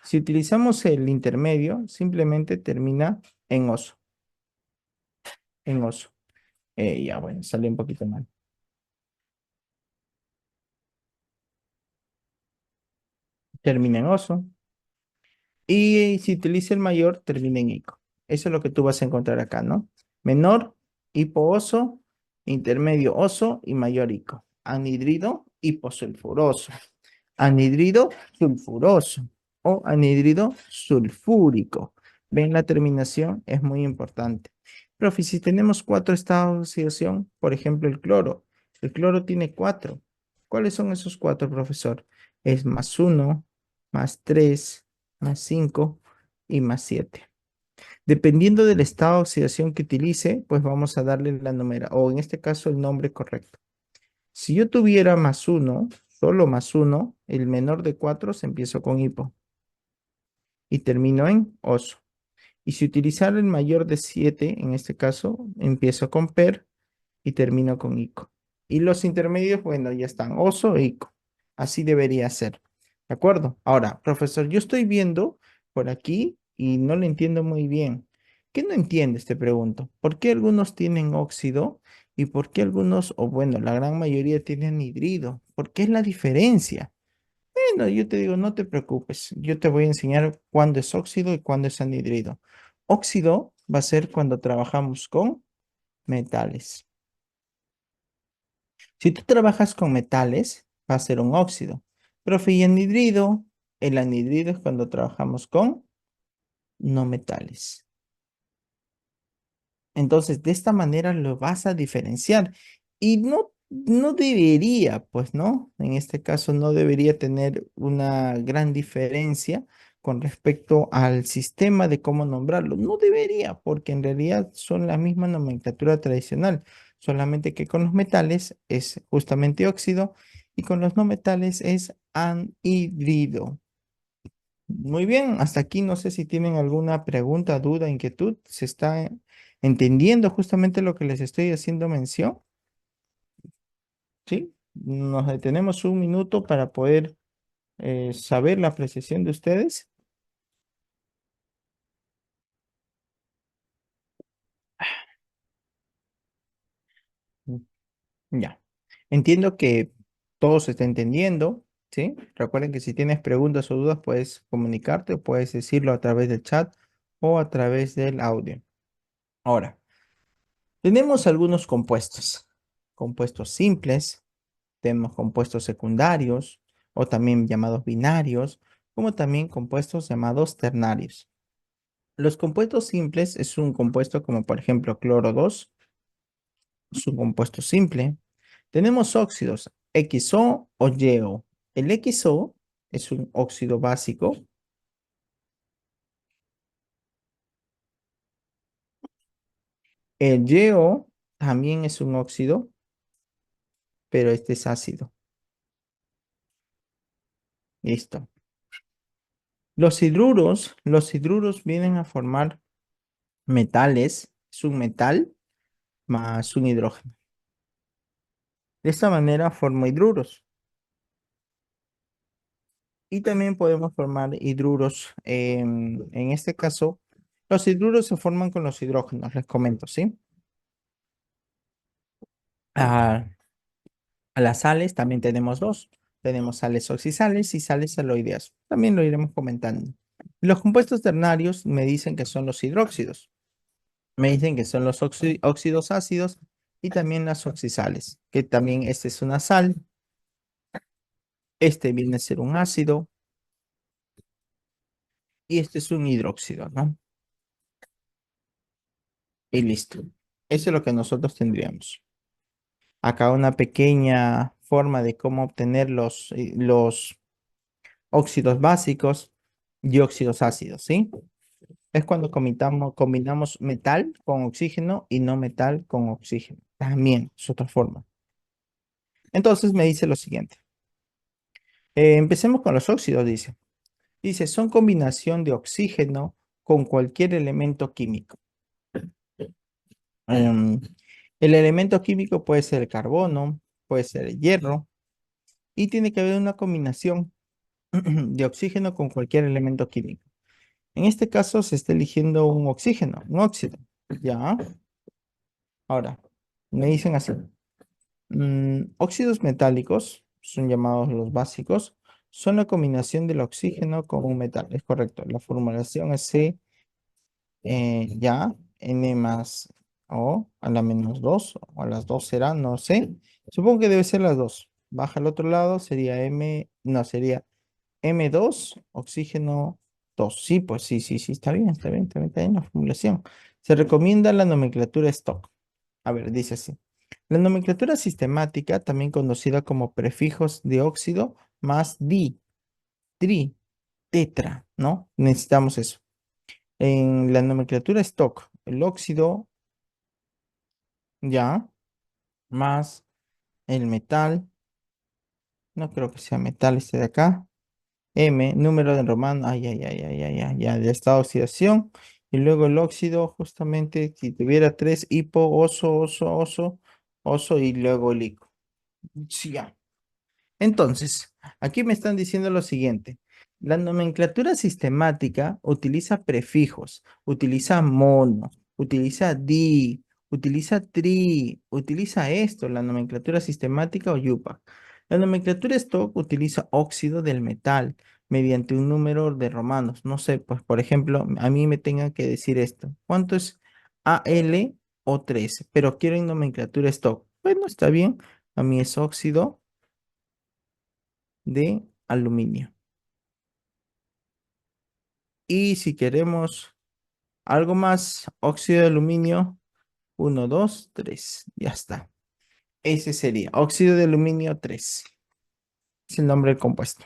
Si utilizamos el intermedio, simplemente termina en oso. En oso. Ya, bueno, salió un poquito mal. Termina en oso. Y si utiliza el mayor, termina en ico. Eso es lo que tú vas a encontrar acá, ¿no? Menor, hipooso, intermedio oso y mayor ico. Anhidrido hiposulfuroso. Anhidrido sulfuroso o anhidrido sulfúrico. ¿Ven la terminación? Es muy importante. Profe, si tenemos 4 estados de oxidación, por ejemplo, el cloro tiene 4. ¿Cuáles son esos 4, profesor? Es +1, +3, +5 y +7. Dependiendo del estado de oxidación que utilice, pues vamos a darle la numeración, o en este caso el nombre correcto. Si yo tuviera +1, solo +1, el menor de 4 se empieza con hipo y termino en oso. Y si utilizara el mayor de 7, en este caso, empiezo con per y termino con ico. Y los intermedios, bueno, ya están oso e ico. Así debería ser. ¿De acuerdo? Ahora, profesor, yo estoy viendo por aquí y no lo entiendo muy bien. ¿Qué no entiendes? Te pregunto. ¿Por qué algunos tienen óxido y por qué algunos, o bueno, la gran mayoría tienen hidrido? ¿Por qué es la diferencia? Bueno, yo te digo, no te preocupes. Yo te voy a enseñar cuándo es óxido y cuándo es anhidrido. Óxido va a ser cuando trabajamos con metales. Si tú trabajas con metales, va a ser un óxido. Profe, y anhidrido, el anhidrido es cuando trabajamos con no metales. Entonces, de esta manera lo vas a diferenciar. Y no debería, pues, ¿no? En este caso no debería tener una gran diferencia con respecto al sistema de cómo nombrarlo. No debería, porque en realidad son la misma nomenclatura tradicional, solamente que con los metales es justamente óxido y con los no metales es anhidrido. Muy bien, hasta aquí no sé si tienen alguna pregunta, duda, inquietud. ¿Se está entendiendo justamente lo que les estoy haciendo mención? ¿Sí? Nos detenemos un minuto para poder saber la apreciación de ustedes. Mm, Ya. Entiendo que todo se está entendiendo, ¿sí? Recuerden que si tienes preguntas o dudas puedes comunicarte o puedes decirlo a través del chat o a través del audio. Ahora, tenemos algunos compuestos. Compuestos simples. Tenemos compuestos secundarios o también llamados binarios, como también compuestos llamados ternarios. Los compuestos simples es un compuesto como por ejemplo cloro 2, es un compuesto simple. Tenemos óxidos XO o YO. El XO es un óxido básico. El YO también es un óxido, pero este es ácido. Listo. Los hidruros vienen a formar metales, es un metal más un hidrógeno. De esta manera formo hidruros. Y también podemos formar hidruros. En este caso, los hidruros se forman con los hidrógenos, les comento, ¿sí? A, a las sales también tenemos dos. Tenemos sales oxisales y sales aloideas. También lo iremos comentando. Los compuestos ternarios me dicen que son los hidróxidos. Me dicen que son los óxidos ácidos y también las oxisales, que también este es una sal, este viene a ser un ácido y este es un hidróxido, ¿no? Y listo. Eso es lo que nosotros tendríamos. Acá una pequeña forma de cómo obtener los óxidos básicos y óxidos ácidos, ¿sí? Es cuando combinamos metal con oxígeno y no metal con oxígeno. También es otra forma. Entonces me dice lo siguiente. Empecemos con los óxidos, dice. Dice, son combinación de oxígeno con cualquier elemento químico. Em, el elemento químico puede ser el carbono, puede ser el hierro, y tiene que haber una combinación de oxígeno con cualquier elemento químico. En este caso se está eligiendo un oxígeno, un óxido. Ya. Ahora, me dicen así. Óxidos metálicos, son llamados los básicos, son la combinación del oxígeno con un metal. Es correcto. La formulación es C, ya, N más O a la -2, o a las 2 será, no sé. Supongo que debe ser las 2. Baja al otro lado, sería M, no, sería M2, oxígeno 2. Sí, pues sí, sí, sí, está bien, está bien, está bien, está bien la formulación. Se recomienda la nomenclatura stock. A ver, dice así. La nomenclatura sistemática, también conocida como prefijos de óxido más di, tri, tetra, ¿no? Necesitamos eso. En la nomenclatura stock, el óxido ya más el metal, no creo que sea metal este de acá, M, número de romano, ay, ay, ay, ay, ay, ay, ya, de estado de oxidación, y luego el óxido, justamente, si tuviera tres, hipo, oso, y luego el ico. Sí, ya. Entonces, aquí me están diciendo lo siguiente. La nomenclatura sistemática utiliza prefijos, utiliza mono, utiliza di, utiliza tri, utiliza esto, la nomenclatura sistemática o yupac. La nomenclatura stock utiliza óxido del metal mediante un número de romanos. No sé, pues por ejemplo, a mí me tengan que decir esto. ¿Cuánto es Al o 13? Pero quiero en nomenclatura stock. Bueno, está bien. A mí es óxido de aluminio. Y si queremos algo más, óxido de aluminio, 1, 2, 3, ya está. Ese sería óxido de aluminio 3. Es el nombre del compuesto.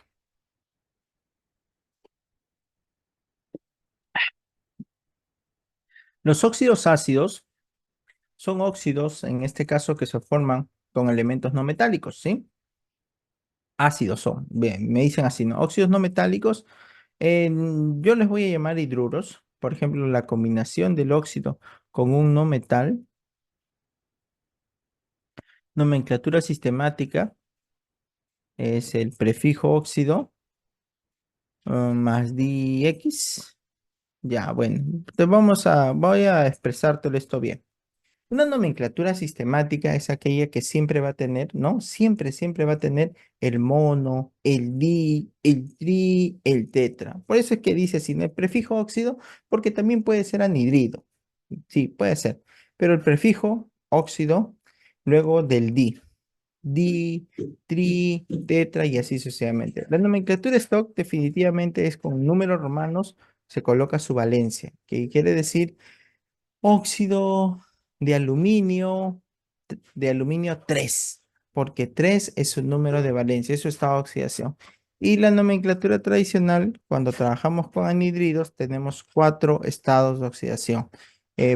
Los óxidos ácidos son óxidos, en este caso, que se forman con elementos no metálicos, ¿sí? Ácidos son, bien, me dicen así, ¿no? Óxidos no metálicos, yo les voy a llamar hidruros. Por ejemplo, la combinación del óxido con un no metal, nomenclatura sistemática, es el prefijo óxido más dx. Ya, bueno, voy a expresártelo esto bien. Una nomenclatura sistemática es aquella que siempre va a tener, ¿no? Siempre va a tener el mono, el di, el tri, el tetra. Por eso es que dice sin el prefijo óxido, porque también puede ser anhidrido. Sí, puede ser. Pero el prefijo óxido, luego del di, tri, tetra y así sucesivamente. La nomenclatura stock definitivamente es con números romanos, se coloca su valencia, que quiere decir óxido de aluminio 3 porque 3 es su número de valencia, es su estado de oxidación. Y la nomenclatura tradicional, cuando trabajamos con anhidridos, tenemos 4 estados de oxidación.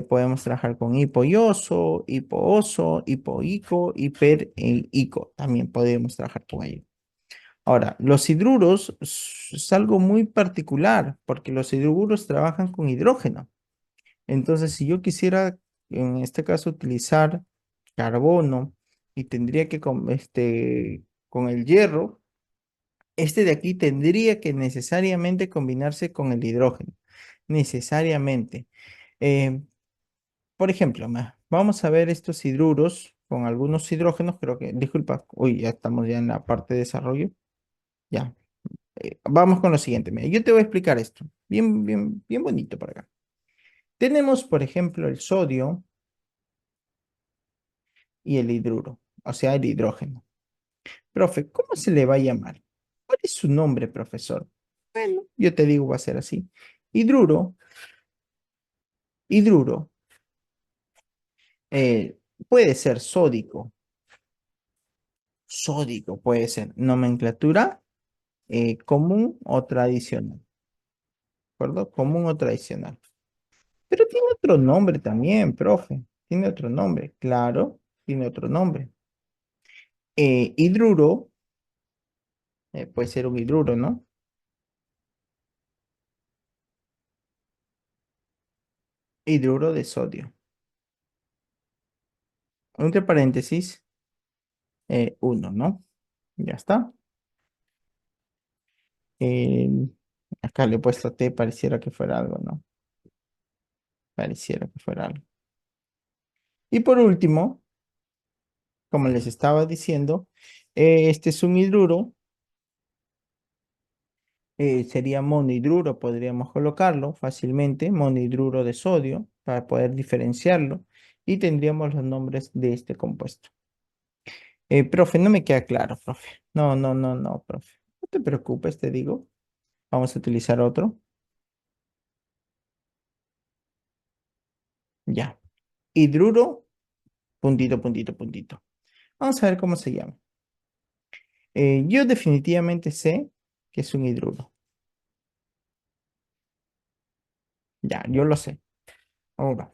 Podemos trabajar con hipoioso, hipooso, hipoico, hiperico. También podemos trabajar con ello. Ahora, los hidruros es algo muy particular, porque los hidruros trabajan con hidrógeno. Entonces, si yo quisiera, en este caso, utilizar carbono y tendría que, con el hierro, este de aquí tendría que necesariamente combinarse con el hidrógeno. Necesariamente. Eh, por ejemplo, vamos a ver estos hidruros con algunos hidrógenos, creo que, disculpa, uy, ya estamos ya en la parte de desarrollo. Ya. Vamos con lo siguiente. Mira, yo te voy a explicar esto. Bien, bien, bien bonito para acá. Tenemos, por ejemplo, el sodio y el hidruro, o sea, el hidrógeno. Profe, ¿cómo se le va a llamar? ¿Cuál es su nombre, profesor? Bueno, yo te digo, va a ser así. Hidruro, hidruro, eh, puede ser sódico, sódico puede ser nomenclatura común o tradicional, ¿de acuerdo? Común o tradicional. Pero tiene otro nombre también, profe. Tiene otro nombre, claro, tiene otro nombre. Hidruro, puede ser un hidruro, ¿no? Hidruro de sodio. Entre paréntesis, 1, ¿no? Ya está. Eh, acá le he puesto T, pareciera que fuera algo, ¿no? Pareciera que fuera algo. Y por último, como les estaba diciendo, este es un hidruro, sería monohidruro, podríamos colocarlo fácilmente, monohidruro de sodio, para poder diferenciarlo, y tendríamos los nombres de este compuesto. Profe, no me queda claro, profe. No, profe. No te preocupes, te digo. Vamos a utilizar otro. hidruro, puntito, puntito, puntito. Vamos a ver cómo se llama. Yo definitivamente sé que es un hidruro. Ya, yo lo sé. Ahora,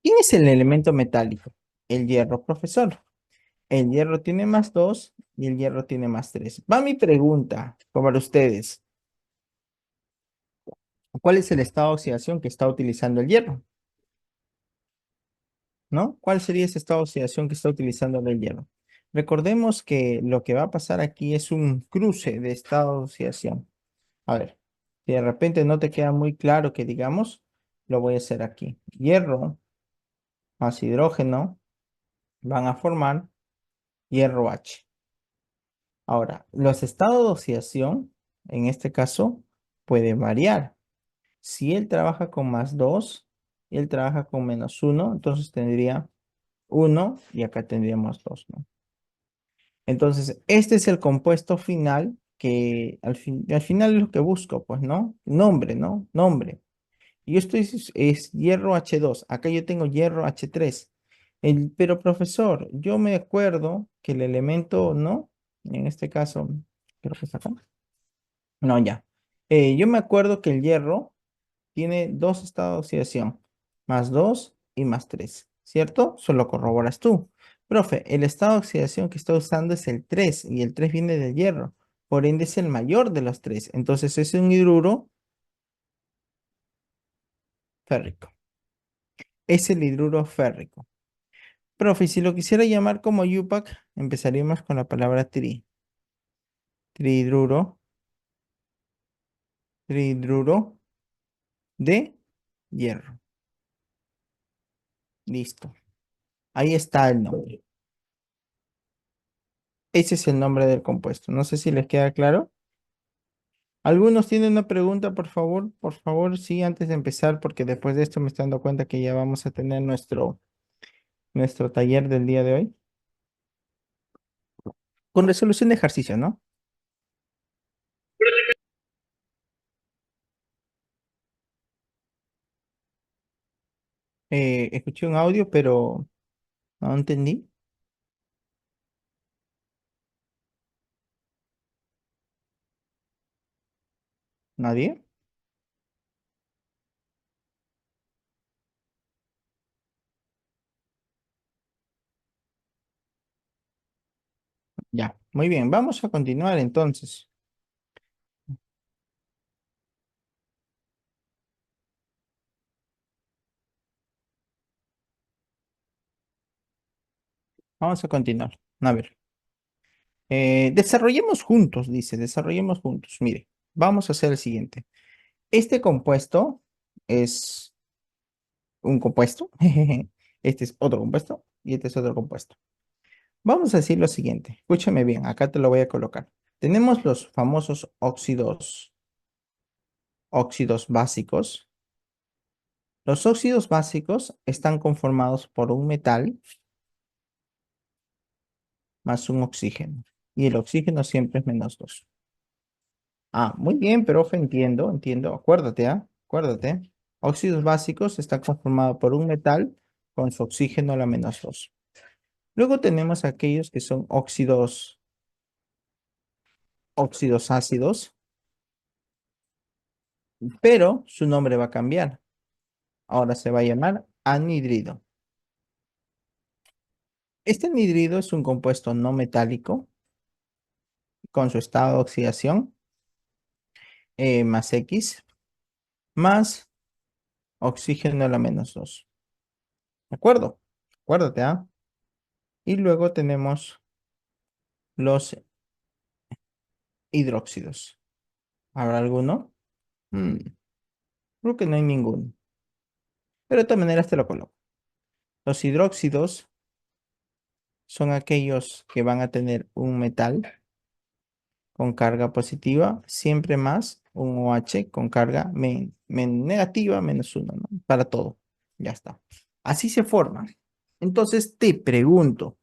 ¿quién es el elemento metálico? El hierro, profesor. El hierro tiene más 2 y el hierro tiene más 3. Va mi pregunta para ustedes. ¿Cuál es el estado de oxidación que está utilizando el hierro? ¿No? ¿Cuál sería ese estado de oxidación que está utilizando el hierro? Recordemos que lo que va a pasar aquí es un cruce de estado de oxidación. A ver, si de repente no te queda muy claro que digamos, lo voy a hacer aquí. Hierro más hidrógeno van a formar hierro H. Ahora, los estados de oxidación, en este caso, pueden variar. Si él trabaja con más 2 y él trabaja con menos 1, entonces tendría 1 y acá tendríamos 2, ¿no? Entonces, este es el compuesto final que al final es lo que busco, pues, ¿no? Nombre, ¿no? Nombre. Y esto es hierro H2. Acá yo tengo hierro H3. Pero profesor, yo me acuerdo que el elemento, ¿no? En este caso, creo que es acá. No, ya. Yo me acuerdo que el hierro tiene dos estados de oxidación, más 2 y más 3, ¿cierto? Solo corroboras tú. Profe, el estado de oxidación que está usando es el 3 y el 3 viene del hierro. Por ende es el mayor de los tres. Entonces es un hidruro férrico. Es el hidruro férrico. Profe, si lo quisiera llamar como UPAC, empezaríamos con la palabra trihidruro, trihidruro de hierro. Listo. Ahí está el nombre. Ese es el nombre del compuesto. No sé si les queda claro. ¿Algunos tienen una pregunta, por favor? Por favor, sí, antes de empezar, porque después de esto me estoy dando cuenta que ya vamos a tener nuestro taller del día de hoy. Con resolución de ejercicio, ¿no? Escuché un audio, pero no entendí. ¿Nadie? Ya, muy bien. Vamos a continuar entonces. Vamos a continuar. A ver. Desarrollemos juntos, dice, desarrollemos juntos. Mire, vamos a hacer el siguiente. Este compuesto es un compuesto. Este es otro compuesto y este es otro compuesto. Vamos a decir lo siguiente. Escúchame bien, acá te lo voy a colocar. Tenemos los famosos óxidos básicos. Los óxidos básicos están conformados por un metal más un oxígeno. Y el oxígeno siempre es -2. Ah, muy bien, profe, entiendo, entiendo. Acuérdate, ¿ah? Acuérdate. Óxidos básicos están conformados por un metal con su oxígeno a la -2. Luego tenemos aquellos que son óxidos ácidos, pero su nombre va a cambiar. Ahora se va a llamar anhidrido. Este anhidrido es un compuesto no metálico con su estado de oxidación más X más oxígeno a la -2. ¿De acuerdo? Acuérdate, ¿ah? Y luego tenemos los hidróxidos. ¿Habrá alguno? Mm, creo que no hay ninguno. Pero de todas maneras te lo coloco. Los hidróxidos son aquellos que van a tener un metal con carga positiva, siempre más un OH con carga negativa, -1, ¿no? Para todo. Ya está. Así se forman. Entonces te pregunto,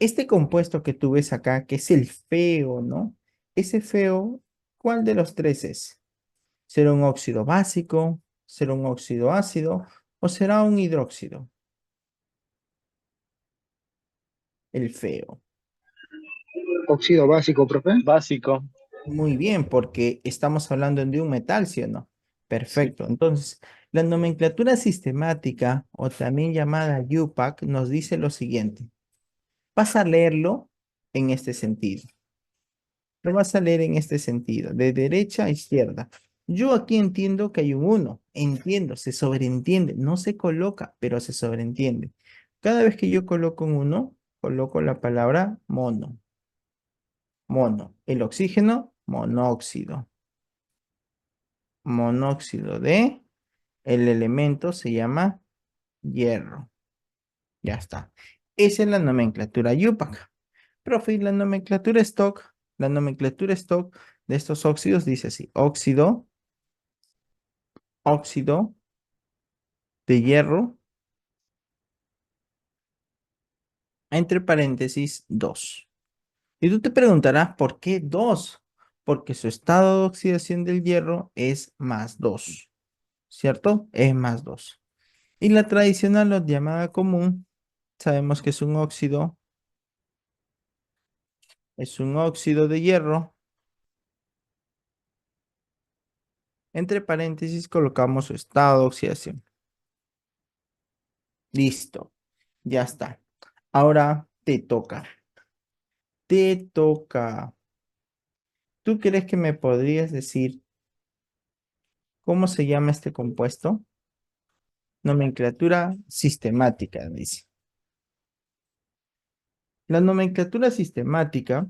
este compuesto que tú ves acá, que es el feo, ¿no? Ese feo, ¿cuál de los tres es? ¿Será un óxido básico? ¿Será un óxido ácido o será un hidróxido? El feo. Óxido básico, profe. Básico. Muy bien, porque estamos hablando de un metal, ¿sí o no? Sí. Perfecto. Entonces, la nomenclatura sistemática, o también llamada UPAC, nos dice lo siguiente. Vas a leerlo en este sentido. Lo vas a leer en este sentido, de derecha a izquierda. Yo aquí entiendo que hay un 1. Entiendo, se sobreentiende. No se coloca, pero se sobreentiende. Cada vez que yo coloco un 1, coloco la palabra mono. Mono. El oxígeno, monóxido. Monóxido de, el elemento se llama hierro. Ya está. Esa es la nomenclatura UPAC. Profe, y la nomenclatura stock de estos óxidos dice así, óxido, óxido de hierro, entre paréntesis, 2. Y tú te preguntarás, ¿por qué 2? Porque su estado de oxidación del hierro es +2, ¿cierto? Es +2. Y la tradicional o llamada común, sabemos que es un óxido de hierro. Entre paréntesis colocamos su estado de oxidación. Listo, ya está. Ahora te toca. Te toca. ¿Tú crees que me podrías decir cómo se llama este compuesto? Nomenclatura sistemática, dice. La nomenclatura sistemática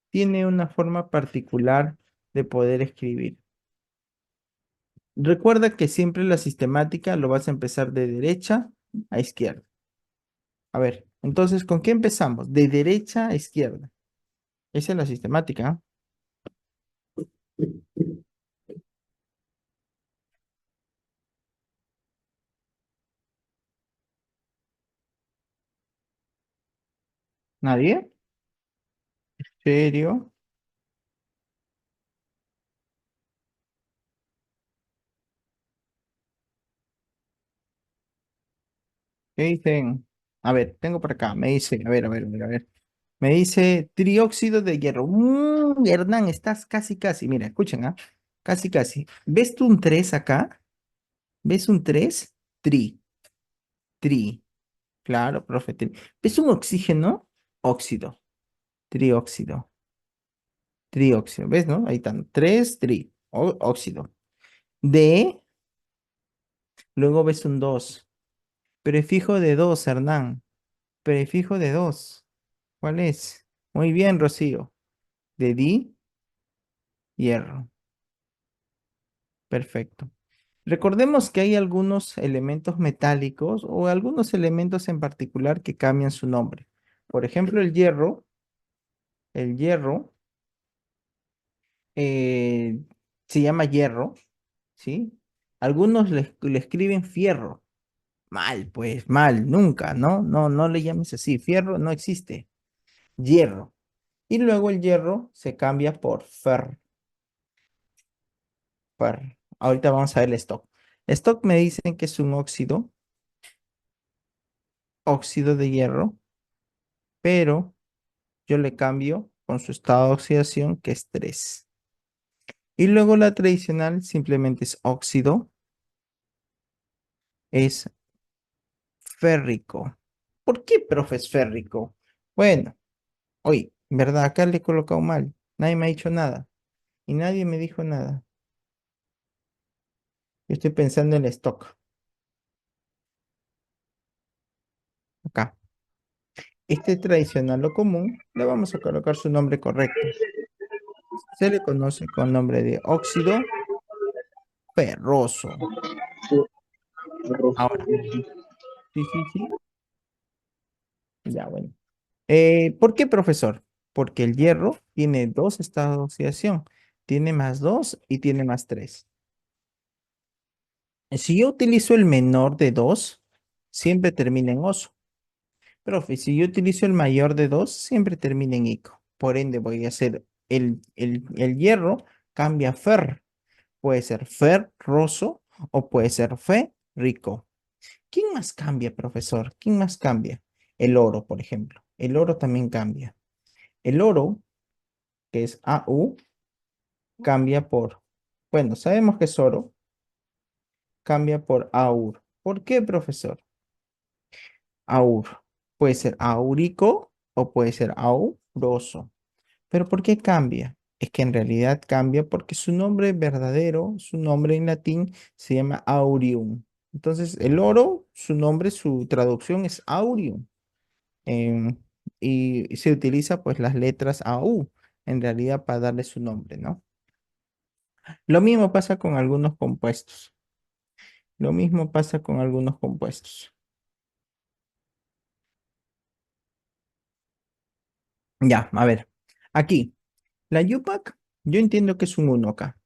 tiene una forma particular de poder escribir. Recuerda que siempre la sistemática lo vas a empezar de derecha a izquierda. A ver, entonces, ¿con qué empezamos? De derecha a izquierda. Esa es la sistemática. ¿Nadie? ¿Serio? ¿Qué dicen? A ver, tengo por acá. Me dice, a ver. Me dice trióxido de hierro. Hernán, estás casi, casi. Mira, escuchen, ¿ah? Casi, casi. ¿Ves tú un 3 acá? ¿Ves un 3? Tri, tri. Claro, profe, tri. ¿Ves un oxígeno? Óxido. Trióxido. Trióxido. ¿Ves, no? Ahí están. 3, tri. Óxido. De, luego ves un 2. Prefijo de 2, Hernán. Prefijo de 2. ¿Cuál es? Muy bien, Rocío. De di, hierro. Perfecto. Recordemos que hay algunos elementos metálicos o algunos elementos en particular que cambian su nombre. Por ejemplo, el hierro eh, se llama hierro, ¿sí? Algunos le escriben fierro. Mal, pues, mal, nunca, ¿no? No, no le llames así. Fierro no existe. Hierro. Y luego el hierro se cambia por fer. Ahorita vamos a ver el stock. Stock me dicen que es un óxido de hierro, pero yo le cambio con su estado de oxidación, que es 3. Y luego la tradicional simplemente es óxido, es férrico. ¿Por qué, profe, es férrico? Bueno, hoy, ¿verdad? Acá le he colocado mal. Nadie me ha dicho nada. Y nadie me dijo nada. Yo estoy pensando en el stock. Acá. Este tradicional o común, le vamos a colocar su nombre correcto. Se le conoce con nombre de óxido ferroso. Ahora, sí. Ya, bueno. ¿Por qué, profesor? Porque el hierro tiene dos estados de oxidación. Tiene +2 y tiene +3. Si yo utilizo el menor de 2, siempre termina en oso. Profe, si yo utilizo el mayor de 2, siempre termina en ico. Por ende, voy a hacer el hierro, cambia a fer. Puede ser ferroso o puede ser rico. ¿Quién más cambia, profesor? ¿Quién más cambia? El oro, por ejemplo. El oro también cambia. El oro, que es AU, cambia por, bueno, sabemos que es oro, cambia por AUR. ¿Por qué, profesor? AUR. Puede ser áurico o puede ser auroso. ¿Pero por qué cambia? Es que en realidad cambia porque su nombre verdadero, su nombre en latín se llama aureum. Entonces, el oro, su nombre, su traducción es aureum. em, y se utiliza pues las letras AU en realidad para darle su nombre, ¿no? Lo mismo pasa con algunos compuestos. Lo mismo pasa con algunos compuestos. Ya, a ver. Aquí, la UPAC, yo entiendo que es un uno acá.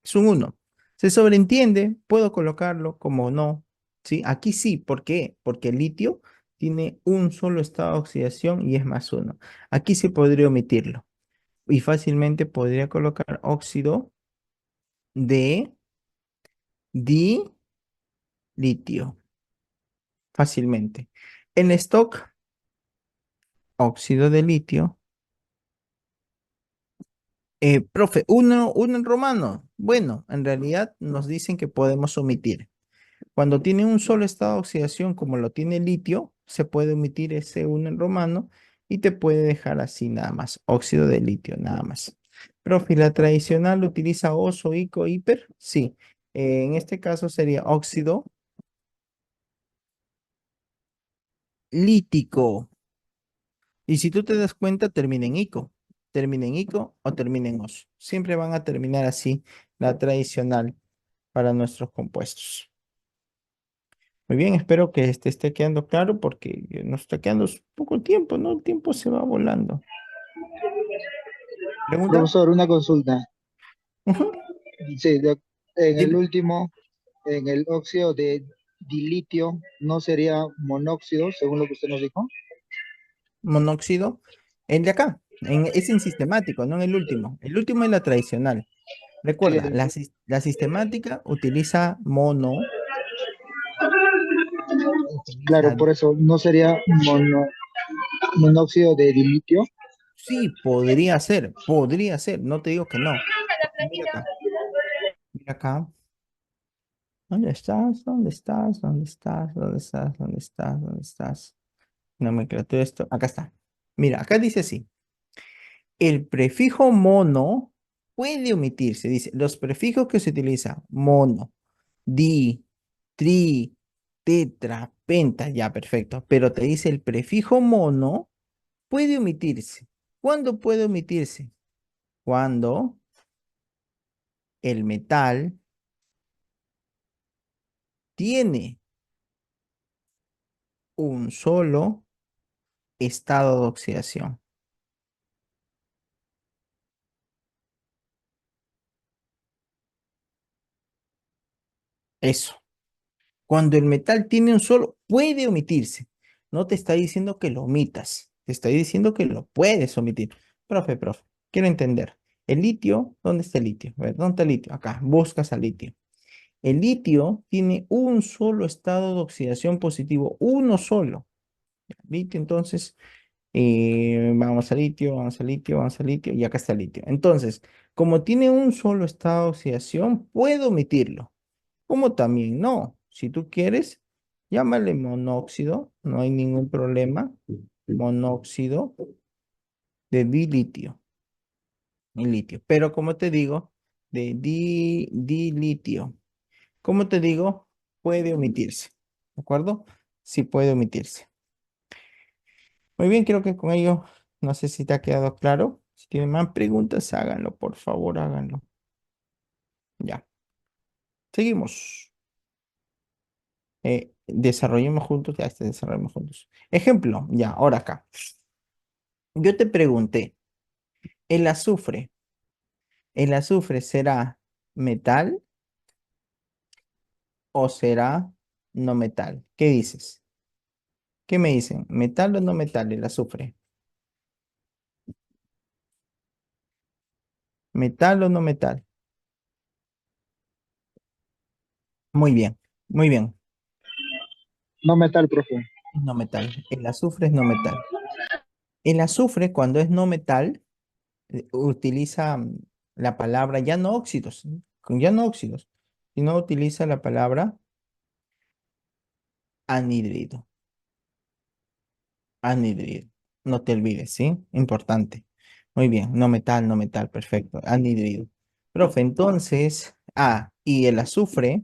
Es un uno. Se sobreentiende, puedo colocarlo como no. ¿Sí? Aquí sí, ¿por qué? Porque el litio tiene un solo estado de oxidación y es más uno. Aquí sí podría omitirlo. Y fácilmente podría colocar óxido de dilitio. Fácilmente. En stock, óxido de litio. Profe, uno en romano. Bueno, en realidad nos dicen que podemos omitir. Cuando tiene un solo estado de oxidación, como lo tiene el litio, se puede omitir ese uno en romano y te puede dejar así nada más, óxido de litio, nada más. Profe, ¿la tradicional utiliza oso, ico, hiper? Sí. En este caso sería óxido lítico. Y si tú te das cuenta, termina en ico. Termina en ico o termina en oso. Siempre van a terminar así la tradicional para nuestros compuestos. Muy bien, espero que este esté quedando claro porque nos está quedando poco tiempo, ¿no? El tiempo se va volando. ¿Pregunta? Profesor, una consulta. Ujú. Sí, en el Dime. último, en el óxido de dilitio, ¿no sería monóxido, según lo que usted nos dijo? Monóxido. El de acá. Es en sistemático, no en el último. El último es la tradicional. Sí, Recuerda, la sistemática utiliza claro, utiliza, por eso no sería monóxido de dilitio. sí, podría ser, no te digo que no. Porque mira acá. ¿Dónde estás? ¿Dónde estás? ¿Dónde estás? ¿Dónde estás? ¿Dónde estás? ¿Dónde estás? Nomenclatura esto. Acá está. Mira, acá dice así. El prefijo mono puede omitirse. Dice, los prefijos que se utilizan, mono, di, tri, tetra, penta, ya, perfecto. Pero te dice el prefijo mono puede omitirse. ¿Cuándo puede omitirse? Cuando el metal tiene un solo estado de oxidación. Eso. Cuando el metal tiene un solo, puede omitirse. No te está diciendo que lo omitas, te está diciendo que lo puedes omitir. Profe, quiero entender. El litio, ¿dónde está el litio? A ver, ¿dónde está el litio? Acá, buscas al litio. El litio tiene un solo estado de oxidación positivo, uno solo. Litio, entonces, vamos a litio, vamos a litio, vamos a litio, y acá está el litio. Entonces, como tiene un solo estado de oxidación, puedo omitirlo. Como también no. Si tú quieres, llámale monóxido, no hay ningún problema. Monóxido de dilitio, y litio. Pero como te digo, de dilitio. Como te digo, puede omitirse. ¿De acuerdo? Sí puede omitirse. Muy bien, creo que con ello, no sé si te ha quedado claro. Si tienen más preguntas, háganlo, por favor, háganlo. Ya. Seguimos. Desarrollemos juntos, ya está, desarrollemos juntos. Ejemplo, ya, ahora acá. Yo te pregunté, ¿el azufre, el azufre será metal o será no metal? ¿Qué dices? ¿Qué me dicen? ¿Metal o no metal el azufre? ¿Metal o no metal? Muy bien, muy bien. No metal, profe. No metal. El azufre es no metal. El azufre, cuando es no metal, utiliza la palabra ya no óxidos, ya no óxidos, sino utiliza la palabra anhidrido. Anhidrido. No te olvides, ¿sí? Importante. Muy bien, no metal, perfecto. Anhidrido. Profe, entonces, y el azufre,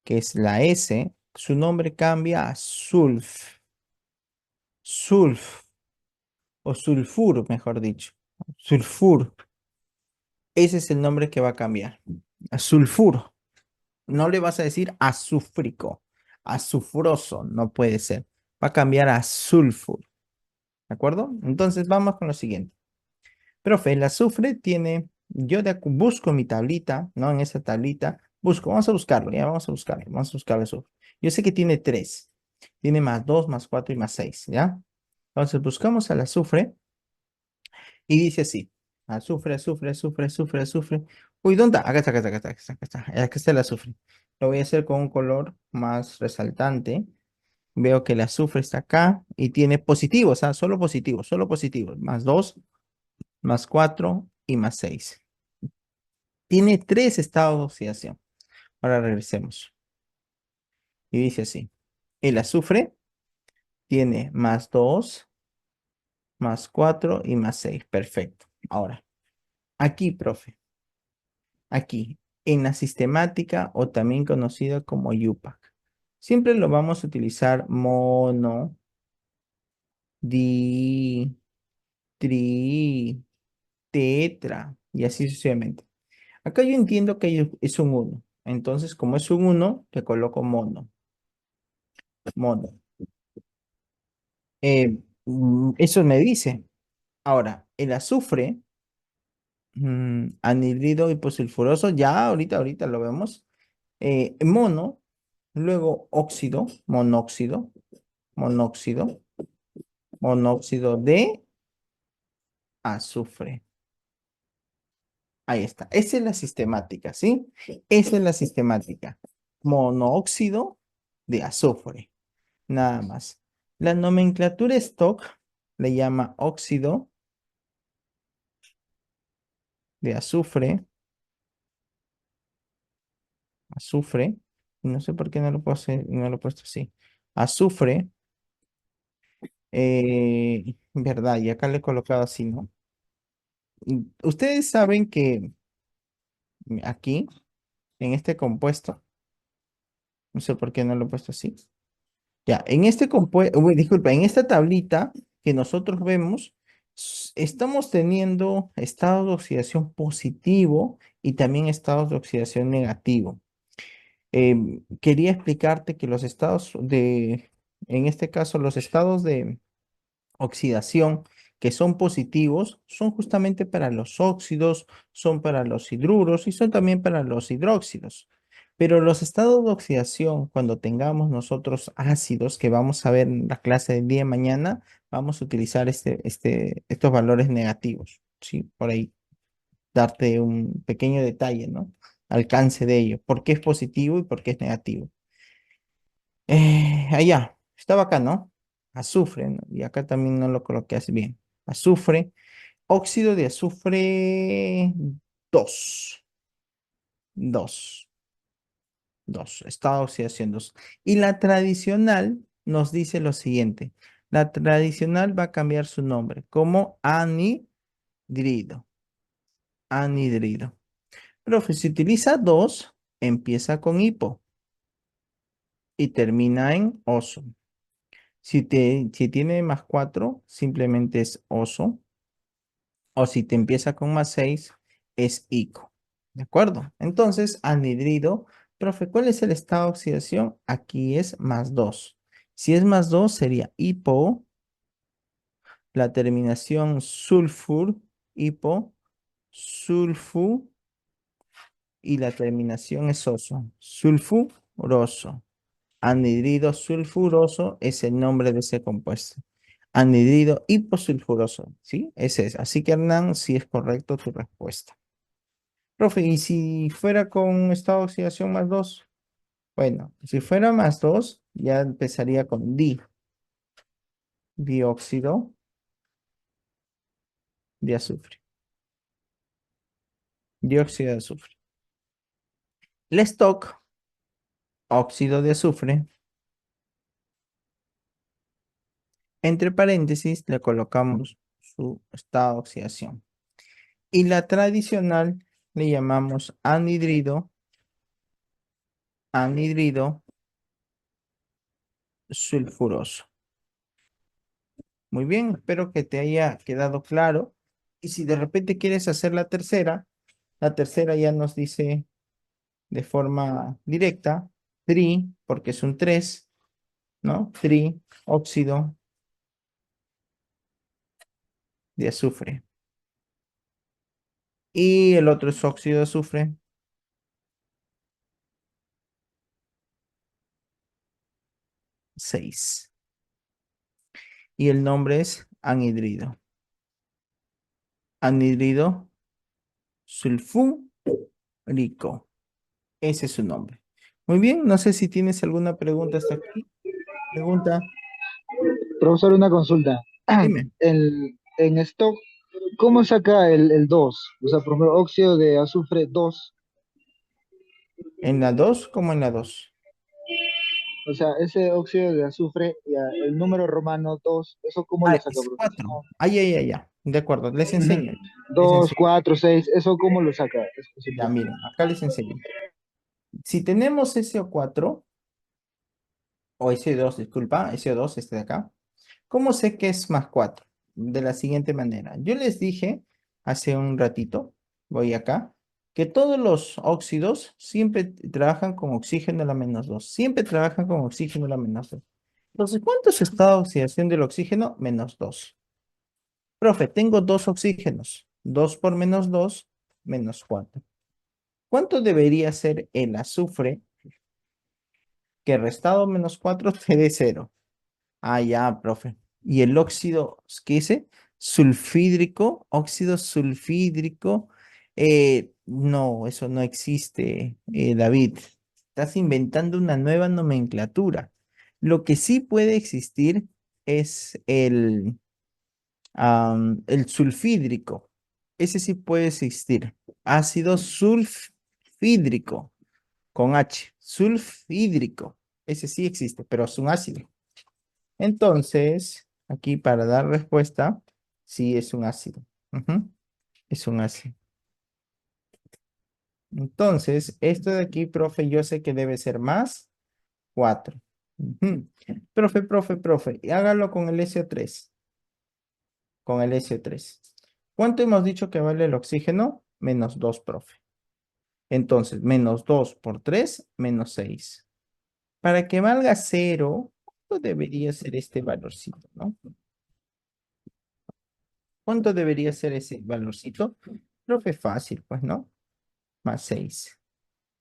que es la S, su nombre cambia a sulf, o sulfur, mejor dicho. Sulfur. Ese es el nombre que va a cambiar. A sulfur. No le vas a decir azufrico, azufroso, no puede ser. Va a cambiar a sulfur. ¿De acuerdo? Entonces vamos con lo siguiente. Profe, el azufre tiene, busco mi tablita, ¿no? En esa tablita, vamos a buscarlo, ya vamos a buscar el azufre. Yo sé que tiene 3, tiene más 2, más 4 y más 6, ¿ya? Entonces buscamos al azufre y dice así, azufre, azufre, azufre, azufre, azufre. Uy, ¿dónde está? Acá está, acá está, acá está, acá está, acá está el azufre. Lo voy a hacer con un color más resaltante. Veo que el azufre está acá y tiene positivos, ¿ah? Solo positivos, más 2, más 4 y más 6. Tiene 3 estados de oxidación. Ahora regresemos. Y dice así. El azufre tiene más 2, más 4 y más 6. Perfecto. Ahora, aquí, profe. Aquí, en la sistemática o también conocido como UPAC. Siempre lo vamos a utilizar mono, di, tri, tetra y así sucesivamente. Acá yo entiendo que es un 1. Entonces, como es un 1, le coloco mono. Mono. Eso me dice. Ahora, el azufre, anhidrido hiposulfuroso, ya ahorita lo vemos. Mono, luego óxido, monóxido, monóxido de azufre. Ahí está. Esa es la sistemática, ¿sí? Esa es la sistemática. Monóxido de azufre. Nada más. La nomenclatura stock le llama óxido de azufre. No sé por qué no lo he puesto así. Azufre, verdad, y acá le he colocado así, ¿no? Ustedes saben que aquí, en este compuesto, no sé por qué no lo he puesto así. Ya, en este compuesto, disculpa, en esta tablita que nosotros vemos, estamos teniendo estados de oxidación positivo y también estados de oxidación negativo. Quería explicarte que en este caso, los estados de oxidación que son positivos son justamente para los óxidos, son para los hidruros y son también para los hidróxidos. Pero los estados de oxidación, cuando tengamos nosotros ácidos, que vamos a ver en la clase del día de mañana, vamos a utilizar estos valores negativos, ¿sí? Por ahí darte un pequeño detalle, ¿no? Alcance de ello, por qué es positivo y por qué es negativo. Allá, estaba acá, ¿no? Azufre, ¿no? Y acá también no lo coloqué así bien. Azufre, óxido de azufre 2, 2, 2, estado de oxidación 2. Y la tradicional nos dice lo siguiente. La tradicional va a cambiar su nombre como anhidrido. Anhidrido. Profe, si utiliza 2, empieza con hipo y termina en oso. Si tiene más 4, simplemente es oso. O si te empieza con más 6, es ico. ¿De acuerdo? Entonces, anhidrido, profe, ¿cuál es el estado de oxidación? Aquí es más 2. Si es más 2, sería hipo, la terminación sulfur, hipo, sulfu, y la terminación es oso, sulfuroso. Anhidrido sulfuroso es el nombre de ese compuesto. Anhidrido hiposulfuroso, ¿sí? Ese es. Así que Hernán, sí es correcto tu respuesta. Profe, ¿y si fuera con estado de oxidación más 2? Bueno, si fuera más 2, ya empezaría con dióxido de azufre. Dióxido de azufre. El stock, óxido de azufre. Entre paréntesis le colocamos su estado de oxidación. Y la tradicional le llamamos anhidrido sulfuroso. Muy bien, espero que te haya quedado claro. Y si de repente quieres hacer la tercera ya nos dice de forma directa, porque es un 3, ¿no? Óxido de azufre. Y el otro es óxido de azufre. 6. Y el nombre es anhidrido. Anhidrido sulfúrico. Ese es su nombre. Muy bien, no sé si tienes alguna pregunta hasta aquí. Pregunta, Profesor, una consulta. dime. En stock, ¿cómo saca el 2? O sea, por ejemplo, óxido de azufre 2. ¿En la 2 como en la 2? O sea, ese óxido de azufre, ya, el número romano 2, ¿eso cómo Ah, lo saca, es profesor? 4. Ya. De acuerdo, les Ujú. enseño. Les 2, enseño. 4, 6, ¿eso cómo lo saca? Es Ya, simple. miren, acá les enseño. Si tenemos SO4, o SO2, disculpa, SO2, este de acá, ¿cómo sé que es más 4? De la siguiente manera. Yo les dije hace un ratito, voy acá, que todos los óxidos siempre trabajan con oxígeno a la -2. Siempre trabajan con oxígeno a la -2. Entonces, ¿cuánto es estado de oxidación del oxígeno? -2. Profe, tengo dos oxígenos. 2 por -2, -4. ¿Cuánto debería ser el azufre que restado -4 te dé 0? Ah, ya, profe. ¿Y el óxido, qué dice? Sulfídrico, óxido sulfídrico. No, eso no existe, David. Estás inventando una nueva nomenclatura. Lo que sí puede existir es el sulfídrico. Ese sí puede existir. Ácido sulfídrico con H. Sulfídrico. Ese sí existe, pero es un ácido. Entonces, aquí para dar respuesta, sí es un ácido. Ujú, es un ácido. Entonces, esto de aquí, profe, yo sé que debe ser más 4. Ujú. Profe, y hágalo con el SO3. Con el SO3. ¿Cuánto hemos dicho que vale el oxígeno? -2, profe. Entonces, -2 por 3, -6. Para que valga 0, ¿cuánto debería ser este valorcito, no? ¿Cuánto debería ser ese valorcito? Profe, fácil, pues, ¿no? Más 6.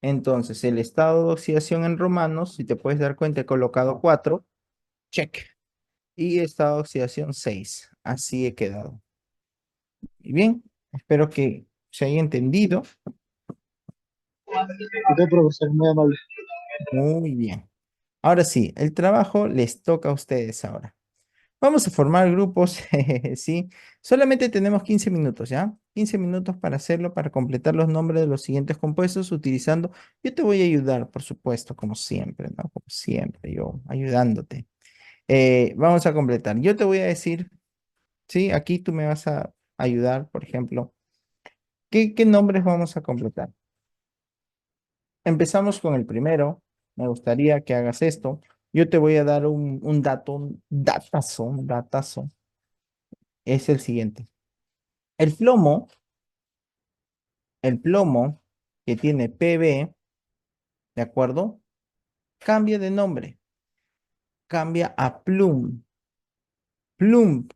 Entonces, el estado de oxidación en romanos, si te puedes dar cuenta, he colocado 4. Check. Y estado de oxidación 6. Así he quedado. Y bien, espero que se haya entendido. Ok, profesor, muy amable. Muy bien. Ahora sí, el trabajo les toca a ustedes ahora. Vamos a formar grupos, ¿sí? Solamente tenemos 15 minutos, ¿ya? 15 minutos para hacerlo, para completar los nombres de los siguientes compuestos utilizando. Yo te voy a ayudar, por supuesto, como siempre, ¿no? Como siempre, yo ayudándote. Vamos a completar. Yo te voy a decir, ¿sí? Aquí tú me vas a ayudar, por ejemplo. ¿Qué nombres vamos a completar? Empezamos con el primero. Me gustaría que hagas esto. Yo te voy a dar un dato, un datazo. Es el siguiente. El plomo, el plomo que tiene PB, ¿de acuerdo? Cambia de nombre, cambia a plum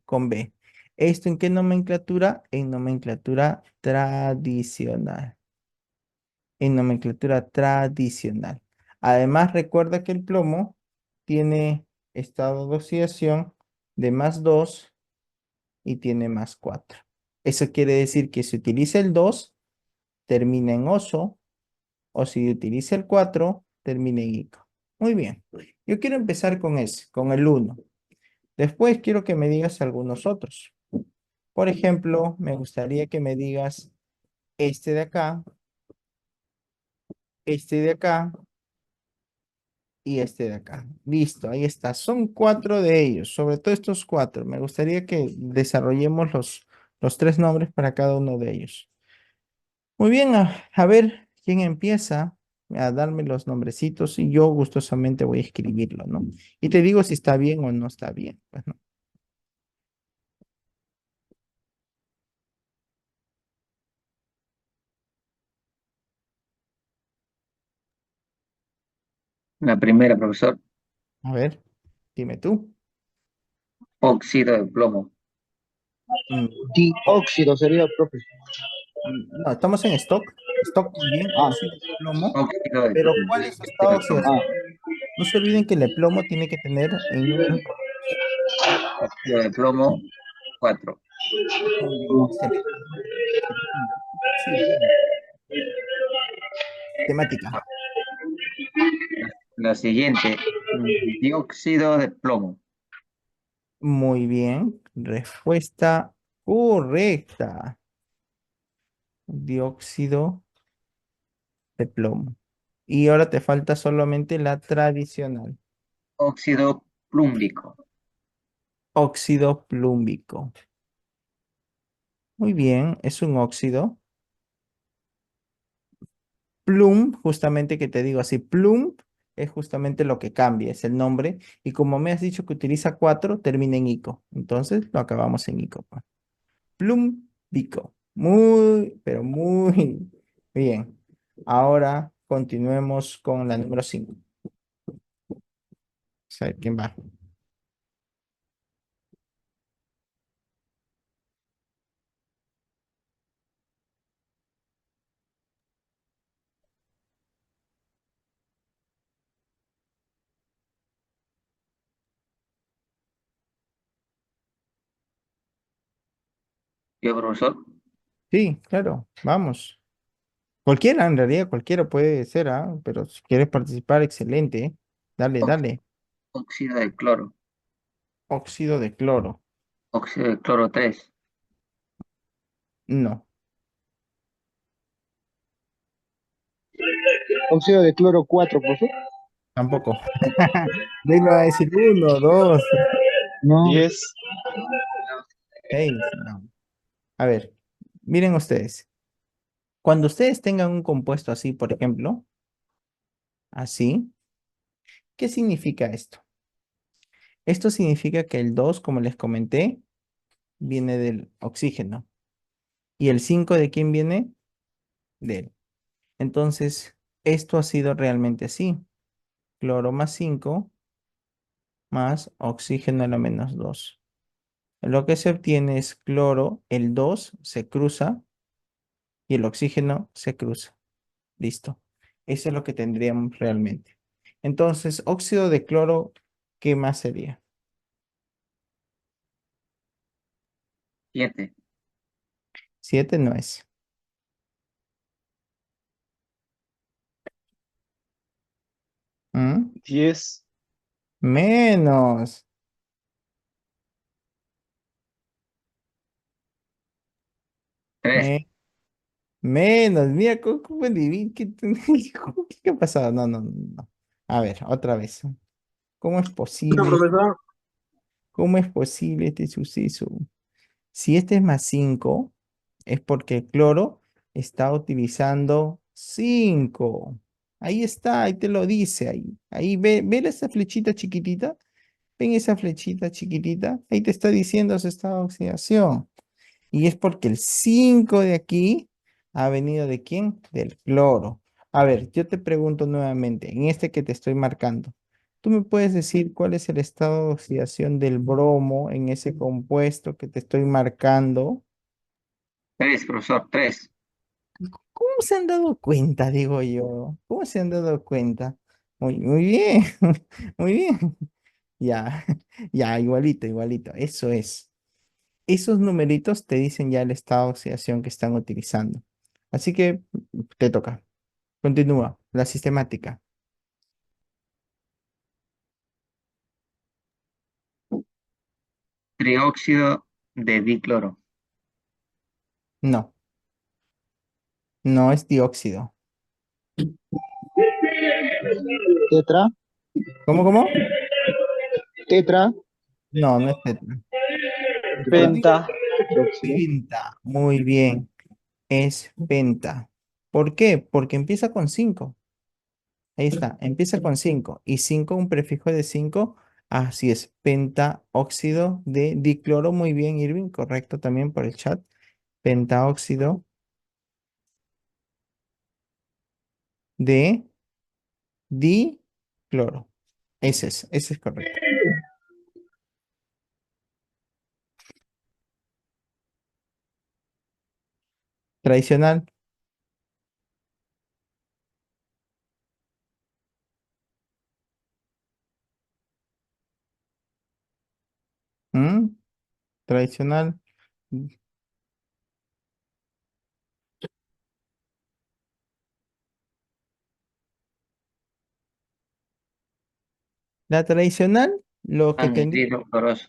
con B. ¿Esto en qué nomenclatura? En nomenclatura tradicional. En nomenclatura tradicional. Además, recuerda que el plomo tiene estado de oxidación de +2 y tiene +4. Eso quiere decir que se utiliza el 2 termina en oso, o si utiliza el 4 termina en ico. Muy bien. Yo quiero empezar con ese, con el uno. Después quiero que me digas algunos otros. Por ejemplo, me gustaría que me digas este de acá, este de acá y este de acá. Listo, ahí está. Son 4 de ellos, sobre todo estos 4. Me gustaría que desarrollemos los 3 nombres para cada uno de ellos. Muy bien, a ver quién empieza a darme los nombrecitos y yo gustosamente voy a escribirlo, ¿no? Y te digo si está bien o no está bien, pues, ¿no? La primera, profesor, A ver, dime tú. óxido de plomo. Mm, Dióxido sería, profe. No, estamos en stock. Stock también, Ah, óxido de plomo. Óxido de Pero plomo. ¿cuál es su Óxido estado de de plomo. ah, oxidación? No se olviden que el plomo tiene que tener en números. Óxido de plomo, 4. Muy bien, excelente. Excelente. Sí, temática. La siguiente, dióxido de plomo. Muy bien. Respuesta correcta. Dióxido de plomo. Y ahora te falta solamente la tradicional. Óxido plúmbico. Óxido plúmbico. Muy bien, es un óxido. Plum, justamente que te digo así, plum es justamente lo que cambia, es el nombre. Y como me has dicho que utiliza 4, termina en ico. Entonces lo acabamos en ico, pues. Plumbico. Muy, pero muy bien. Ahora continuemos con la número 5. A ver, ¿quién va? Yo, profesor, Sí, claro, vamos. Cualquiera, en realidad, cualquiera puede ser, ¿ah? Pero si quieres participar, excelente, ¿eh? Dale, Óx- dale. óxido de cloro. Óxido de cloro. Óxido de cloro, 3. No, óxido de cloro 4, profe. tampoco. De ahí me va a decir uno, dos, No. 10, seis. No. A ver, miren ustedes. Cuando ustedes tengan un compuesto así, por ejemplo, así, ¿qué significa esto? Esto significa que el 2, como les comenté, viene del oxígeno. ¿Y el 5 de quién viene? De él. Entonces, esto ha sido realmente así. Cloro más 5 más oxígeno a la menos 2. Lo que se obtiene es cloro, el 2 se cruza y el oxígeno se cruza. Listo. Eso es lo que tendríamos realmente. Entonces, óxido de cloro, ¿qué más sería? 7. 7 no es. ¿Mm? 10, Menos. 3. Me- menos. Mira, ¿cómo ¿qué ha pasado? No, no, no, no. A ver, otra vez. ¿Cómo es No, posible? profesor. ¿Cómo es posible este suceso? Si este es más 5, es porque el cloro está utilizando 5. Ahí está, ahí te lo dice, ahí ve esa flechita chiquitita, ven esa flechita chiquitita, ahí te está diciendo su estado de oxidación. Y es porque el 5 de aquí ha venido ¿de quién? Del cloro. A ver, yo te pregunto nuevamente, en este que te estoy marcando, ¿tú me puedes decir cuál es el estado de oxidación del bromo en ese compuesto que te estoy marcando? 3, profesor, 3. ¿Cómo se han dado cuenta, digo yo? ¿Cómo se han dado cuenta? Muy, muy bien, muy bien. Ya, ya, igualito, igualito. Eso es. Esos numeritos te dicen ya el estado de oxidación que están utilizando. Así que te toca. Continúa. La sistemática. Trióxido de dicloro. No, no es dióxido. Tetra, ¿Cómo? tetra, No, no es tetra. Penta. hidróxido. Penta. Muy bien. Es penta. ¿Por qué? Porque empieza con 5. Ahí está, empieza con 5 y 5 un prefijo de 5. Así es, pentaóxido de dicloro. Muy bien, Irving, correcto también por el chat. Pentaóxido de dicloro. Ese es correcto. Tradicional. ¿Mm? Tradicional. La tradicional, lo que tendría, Anhidrido cloroso.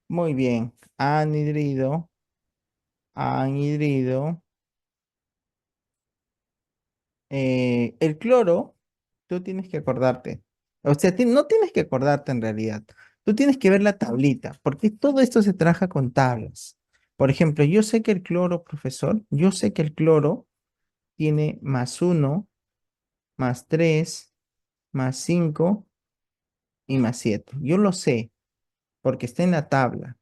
muy bien, anhidrido, anhidrido. El cloro, tú tienes que acordarte. O sea, no tienes que acordarte en realidad. Tú tienes que ver la tablita, porque todo esto se trabaja con tablas. Por ejemplo, yo sé que el cloro, profesor, yo sé que el cloro tiene +1, +3, +5 y +7. Yo lo sé, porque está en la tabla.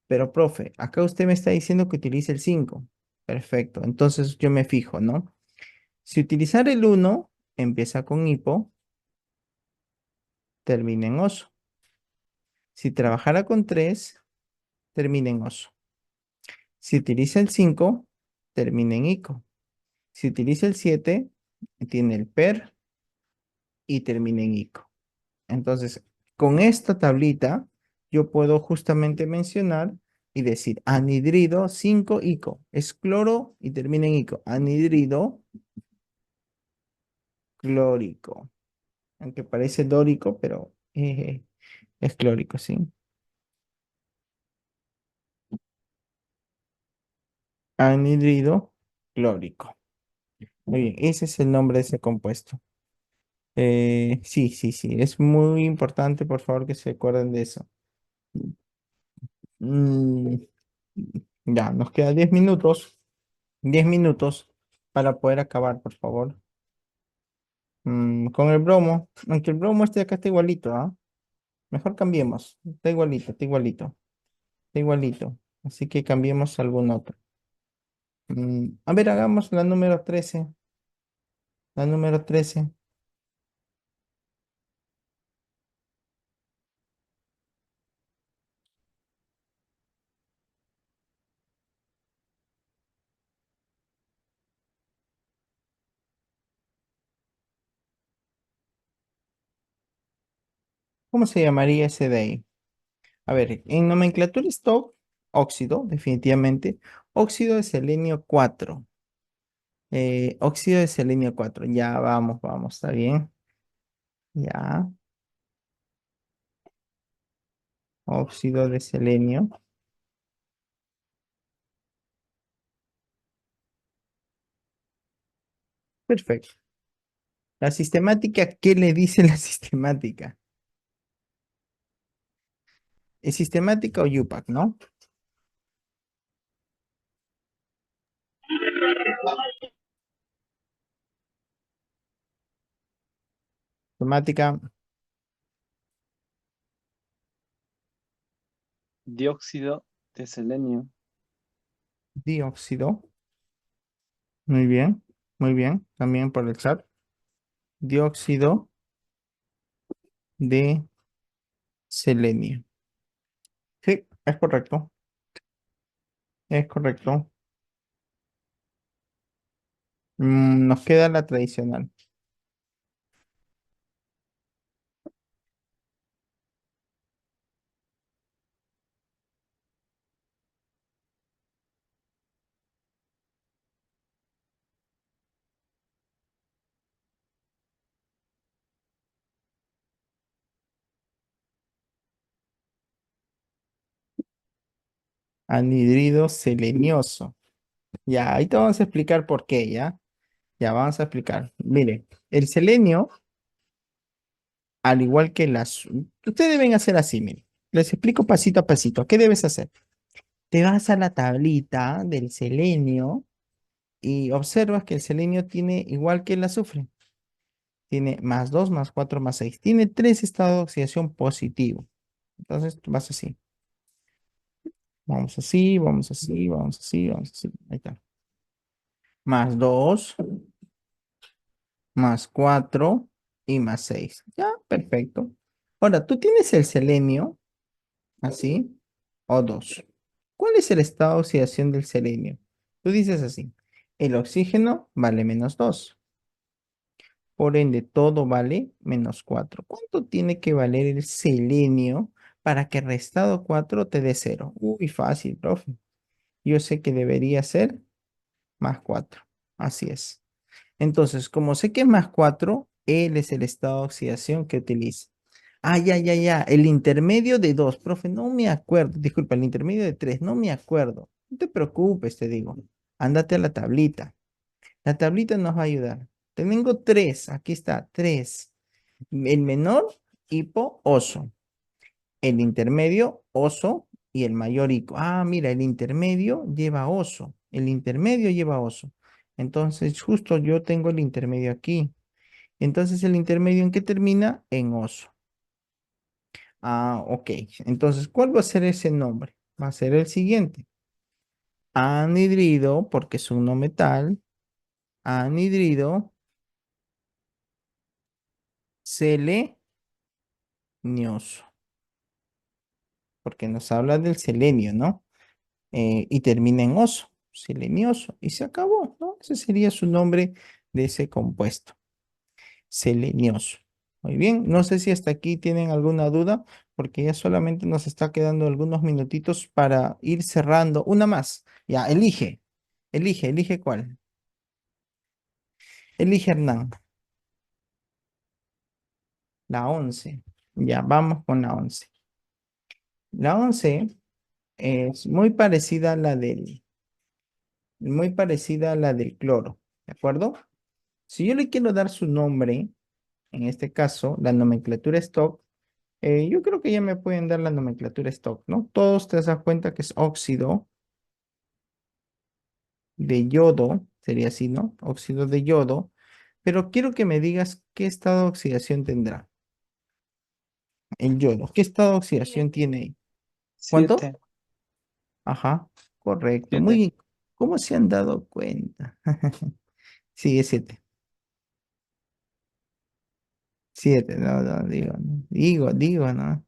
Pero, profe, acá usted me está diciendo que utilice el 5. Perfecto, entonces yo me fijo, ¿no? Si utilizar el 1, empieza con hipo, termina en oso. Si trabajara con 3, termina en oso. Si utiliza el 5, termina en ico. Si utiliza el 7, tiene el per y termina en ico. Entonces, con esta tablita, yo puedo justamente mencionar y decir anhidrido 5 ico. Es cloro y termina en ico. Anhidrido clórico. Aunque parece dórico, pero es clórico, ¿sí? Anhidrido clórico. Muy bien, ese es el nombre de ese compuesto. Sí, sí, sí, es muy importante, por favor, que se acuerden de eso. Mm, ya, nos queda 10 minutos, 10 minutos para poder acabar, por favor. Con el bromo, aunque el bromo este de acá está igualito, ¿ah? Mejor cambiemos, está igualito, está igualito, está igualito. Así que cambiemos algún otro. A ver, hagamos la número 13, la número 13. ¿Cómo se llamaría ese de ahí? A ver, en nomenclatura stock, óxido, definitivamente. Óxido de selenio 4. Óxido de selenio 4. Ya, vamos, vamos, está bien. Ya, óxido de selenio. Perfecto. La sistemática, ¿qué le dice la sistemática? ¿Es sistemática o UPAC, no? Sistemática, Dióxido de selenio. dióxido. Muy bien, también por el chat. Dióxido de selenio. Sí, es correcto, es correcto. Nos queda la tradicional. Anhidrido selenioso. Ya, ahí te vamos a explicar por qué, ¿ya? Ya, vamos a explicar. Mire, el selenio, al igual que las... Ustedes deben hacer así, mire. Les explico pasito a pasito. ¿Qué debes hacer? Te vas a la tablita del selenio y observas que el selenio tiene, igual que el azufre, tiene +2, +4, +6. Tiene 3 estados de oxidación positivo. Entonces, tú vas así. Vamos así, vamos así, vamos así, vamos así. Ahí está. +2, +4 y +6. Ya, perfecto. Ahora, tú tienes el selenio, así, O2. ¿Cuál es el estado de oxidación del selenio? Tú dices así, el oxígeno vale -2. Por ende, todo vale -4. ¿Cuánto tiene que valer el selenio para que restado 4 te dé 0? Uy, fácil, profe. Yo sé que debería ser +4. Así es. Entonces, como sé que es +4, él es el estado de oxidación que utiliza. Ah, ya, ya, ya. El intermedio de 2, profe, no me acuerdo. Disculpa, el intermedio de 3, no me acuerdo. No te preocupes, te digo. Ándate a la tablita. La tablita nos va a ayudar. Tengo 3, aquí está, 3. El menor, hipo, oso. El intermedio, oso. Y el mayor, hipo. Ah, mira, el intermedio lleva oso. El intermedio lleva oso. Entonces, justo yo tengo el intermedio aquí. Entonces, ¿el intermedio en qué termina? En oso. Ah, ok. Entonces, ¿cuál va a ser ese nombre? Va a ser el siguiente. Anhidrido, porque es un no metal. Anhidrido selenioso. Porque nos habla del selenio, ¿no? Y termina en oso. Selenioso. Y se acabó, ¿no? Ese sería su nombre de ese compuesto. Selenioso. Muy bien, no sé si hasta aquí tienen alguna duda, porque ya solamente nos está quedando algunos minutitos para ir cerrando. Una más. Ya, elige cuál. Elige Hernán. La 11. Ya, vamos con la 11. La 11 es muy parecida a la del cloro, ¿de acuerdo? Si yo le quiero dar su nombre, en este caso, la nomenclatura stock, yo creo que ya me pueden dar la nomenclatura stock, ¿no? Todos te das cuenta que es óxido de yodo, sería así, ¿no? Óxido de yodo, pero quiero que me digas qué estado de oxidación tendrá el yodo. ¿Qué estado de oxidación tiene ahí? ¿Cuánto? 7. Ajá, correcto. Muy 7. bien. ¿Cómo se han dado cuenta? Sí, es 7. 7, no, no, digo, ¿no?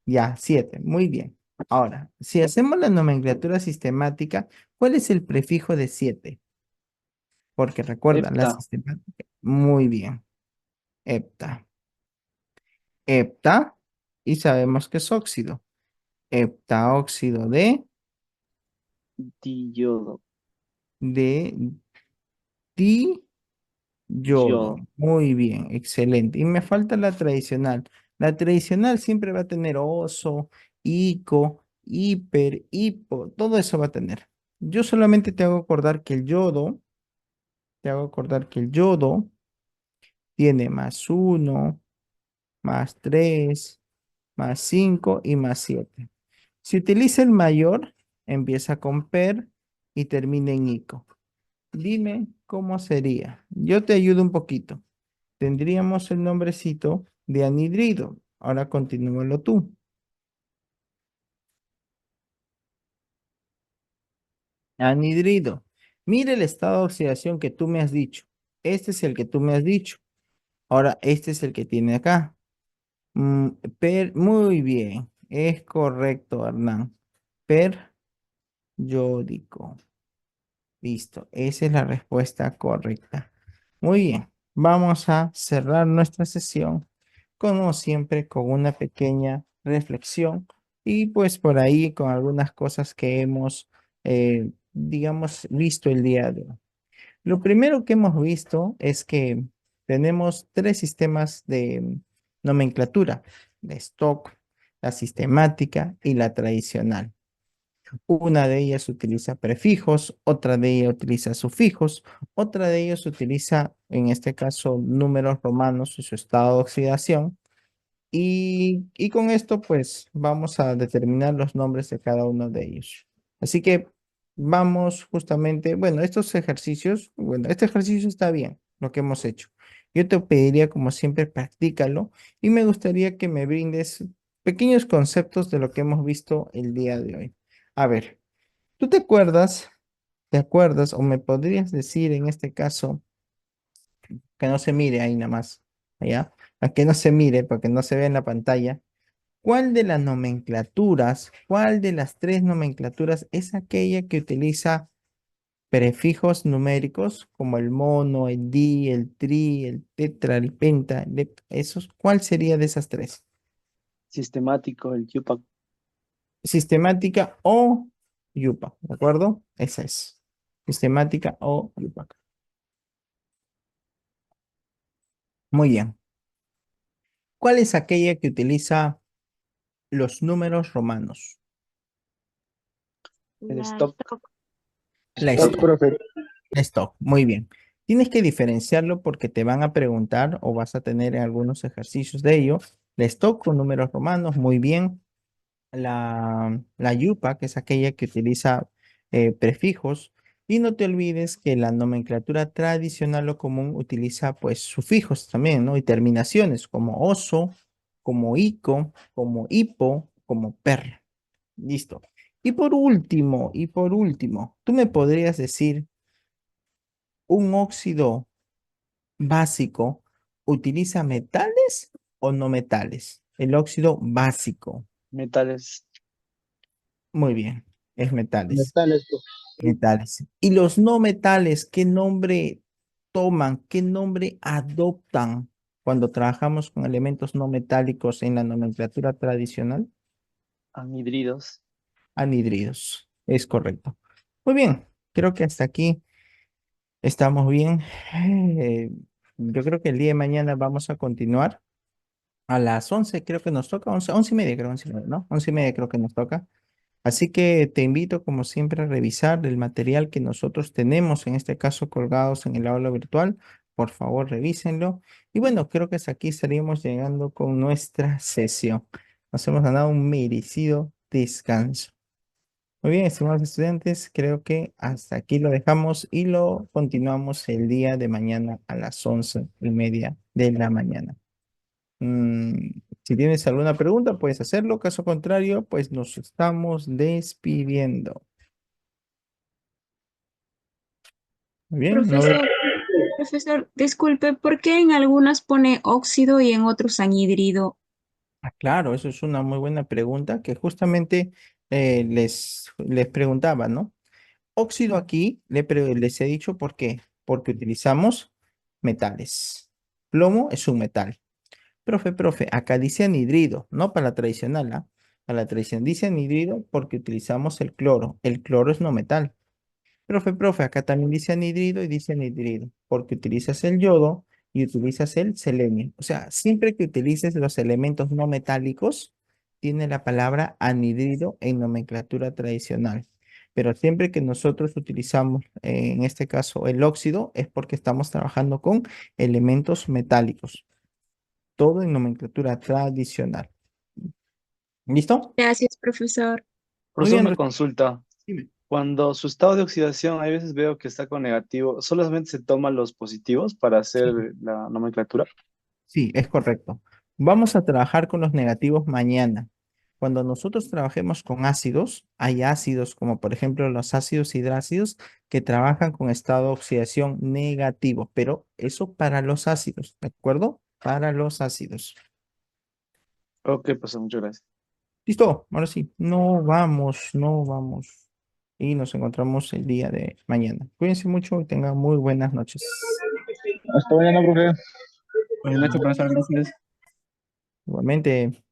Ya, 7, muy bien. Ahora, si hacemos la nomenclatura sistemática, ¿cuál es el prefijo de 7? Porque recuerda, la Hepta. sistemática. Muy bien. Hepta. Hepta. Y sabemos que es óxido. Heptaóxido Diyodo. de yodo. Yodo. Muy bien, excelente. Y me falta la tradicional. La tradicional siempre va a tener oso, ico, hiper, hipo, todo eso va a tener. Yo solamente te hago acordar que el yodo, te hago acordar que el yodo tiene +1, +3, +5 y +7. Si utiliza el mayor, empieza con per y termina en ico. Dime cómo sería. Yo te ayudo un poquito. Tendríamos el nombrecito de anhidrido. Ahora continúalo tú. Anhidrido. Mira el estado de oxidación que tú me has dicho. Este es el que tú me has dicho. Ahora, este es el que tiene acá. Muy bien. Es correcto, Hernán. Periódico. Listo. Esa es la respuesta correcta. Muy bien. Vamos a cerrar nuestra sesión, como siempre, con una pequeña reflexión y pues por ahí con algunas cosas que hemos, digamos, visto el día de hoy. Lo primero que hemos visto es que tenemos 3 sistemas de nomenclatura, la stock, la sistemática y la tradicional. Una de ellas utiliza prefijos, otra de ellas utiliza sufijos, otra de ellas utiliza, en este caso, números romanos y su estado de oxidación. Y con esto, pues, vamos a determinar los nombres de cada uno de ellos. Así que vamos justamente, bueno, estos ejercicios, bueno, este ejercicio está bien, lo que hemos hecho. Yo te pediría, como siempre, practícalo y me gustaría que me brindes pequeños conceptos de lo que hemos visto el día de hoy. A ver, ¿tú te acuerdas o me podrías decir en este caso, que no se mire ahí nada más, ¿ya? A que no se mire, para que no se vea en la pantalla. ¿Cuál de las nomenclaturas, cuál de las tres nomenclaturas es aquella que utiliza prefijos numéricos como el mono, el di, el tri, el tetra, el penta, esos? ¿Cuál sería de esas tres? Sistemático, el Yupac. Sistemática o yupa, ¿de acuerdo? Esa es. Sistemática o yupa. Muy bien. ¿Cuál es aquella que utiliza los números romanos? El La stop. stock. La Stop, stock. profe. Stock, muy bien. Tienes que diferenciarlo porque te van a preguntar o vas a tener algunos ejercicios de ello. La stock con números romanos, muy bien. La yupa, que es aquella que utiliza prefijos. Y no te olvides que la nomenclatura tradicional o común utiliza pues sufijos también, ¿no? Y terminaciones como oso, como ico, como hipo, como per. Listo. Y por último, ¿tú me podrías decir un óxido básico utiliza metales o no metales? El óxido básico. Metales. Muy bien, es metales. Metales, profe. Metales. ¿Y los no metales, qué nombre toman, qué nombre adoptan cuando trabajamos con elementos no metálicos en la nomenclatura tradicional? Anhidridos. Anhidridos. Es correcto. Muy bien, creo que hasta aquí estamos bien. Eh, yo creo que el día de mañana vamos a continuar. A las 11 creo que nos toca, 11:30 creo, 11:30, ¿no? 11:30 creo que nos toca. Así que te invito, como siempre, a revisar el material que nosotros tenemos, en este caso colgados en el aula virtual. Por favor, revísenlo. Y bueno, creo que hasta aquí estaríamos llegando con nuestra sesión. Nos hemos ganado un merecido descanso. Muy bien, estimados estudiantes, creo que hasta aquí lo dejamos y lo continuamos el día de mañana a las 11:30 de la mañana. Si tienes alguna pregunta, puedes hacerlo. Caso contrario, pues nos estamos despidiendo. Muy bien, no veo. Profesor, disculpe, ¿por qué en algunas pone óxido y en otros anhidrido? Claro, eso es una muy buena pregunta que justamente les preguntaba, ¿no? Óxido aquí les he dicho por qué. Porque utilizamos metales. Plomo es un metal. Profe, acá dice anhidrido, no para la tradicional, ¿ah? Para la tradicional dice anhidrido porque utilizamos el cloro. El cloro es no metal. Profe, acá también dice anhidrido y dice anhidrido, porque utilizas el yodo y utilizas el selenio. O sea, siempre que utilices los elementos no metálicos, tiene la palabra anhidrido en nomenclatura tradicional. Pero siempre que nosotros utilizamos, en este caso, el óxido, es porque estamos trabajando con elementos metálicos. Todo en nomenclatura tradicional. ¿Listo? Gracias, profesor. Muy Profesor, bien, una consulta. dime. Cuando su estado de oxidación, hay veces veo que está con negativo, ¿solamente se toman los positivos para hacer la nomenclatura? Sí, es correcto. Vamos a trabajar con los negativos mañana. Cuando nosotros trabajemos con ácidos, hay ácidos como por ejemplo los ácidos hidrácidos que trabajan con estado de oxidación negativo, pero eso para los ácidos, ¿de acuerdo? Para los ácidos. Ok, pues muchas gracias. Listo, ahora sí, no vamos. Y nos encontramos el día de mañana. Cuídense mucho y tengan muy buenas noches. Hasta mañana, profe. Buenas noches, profesor. Gracias. Igualmente.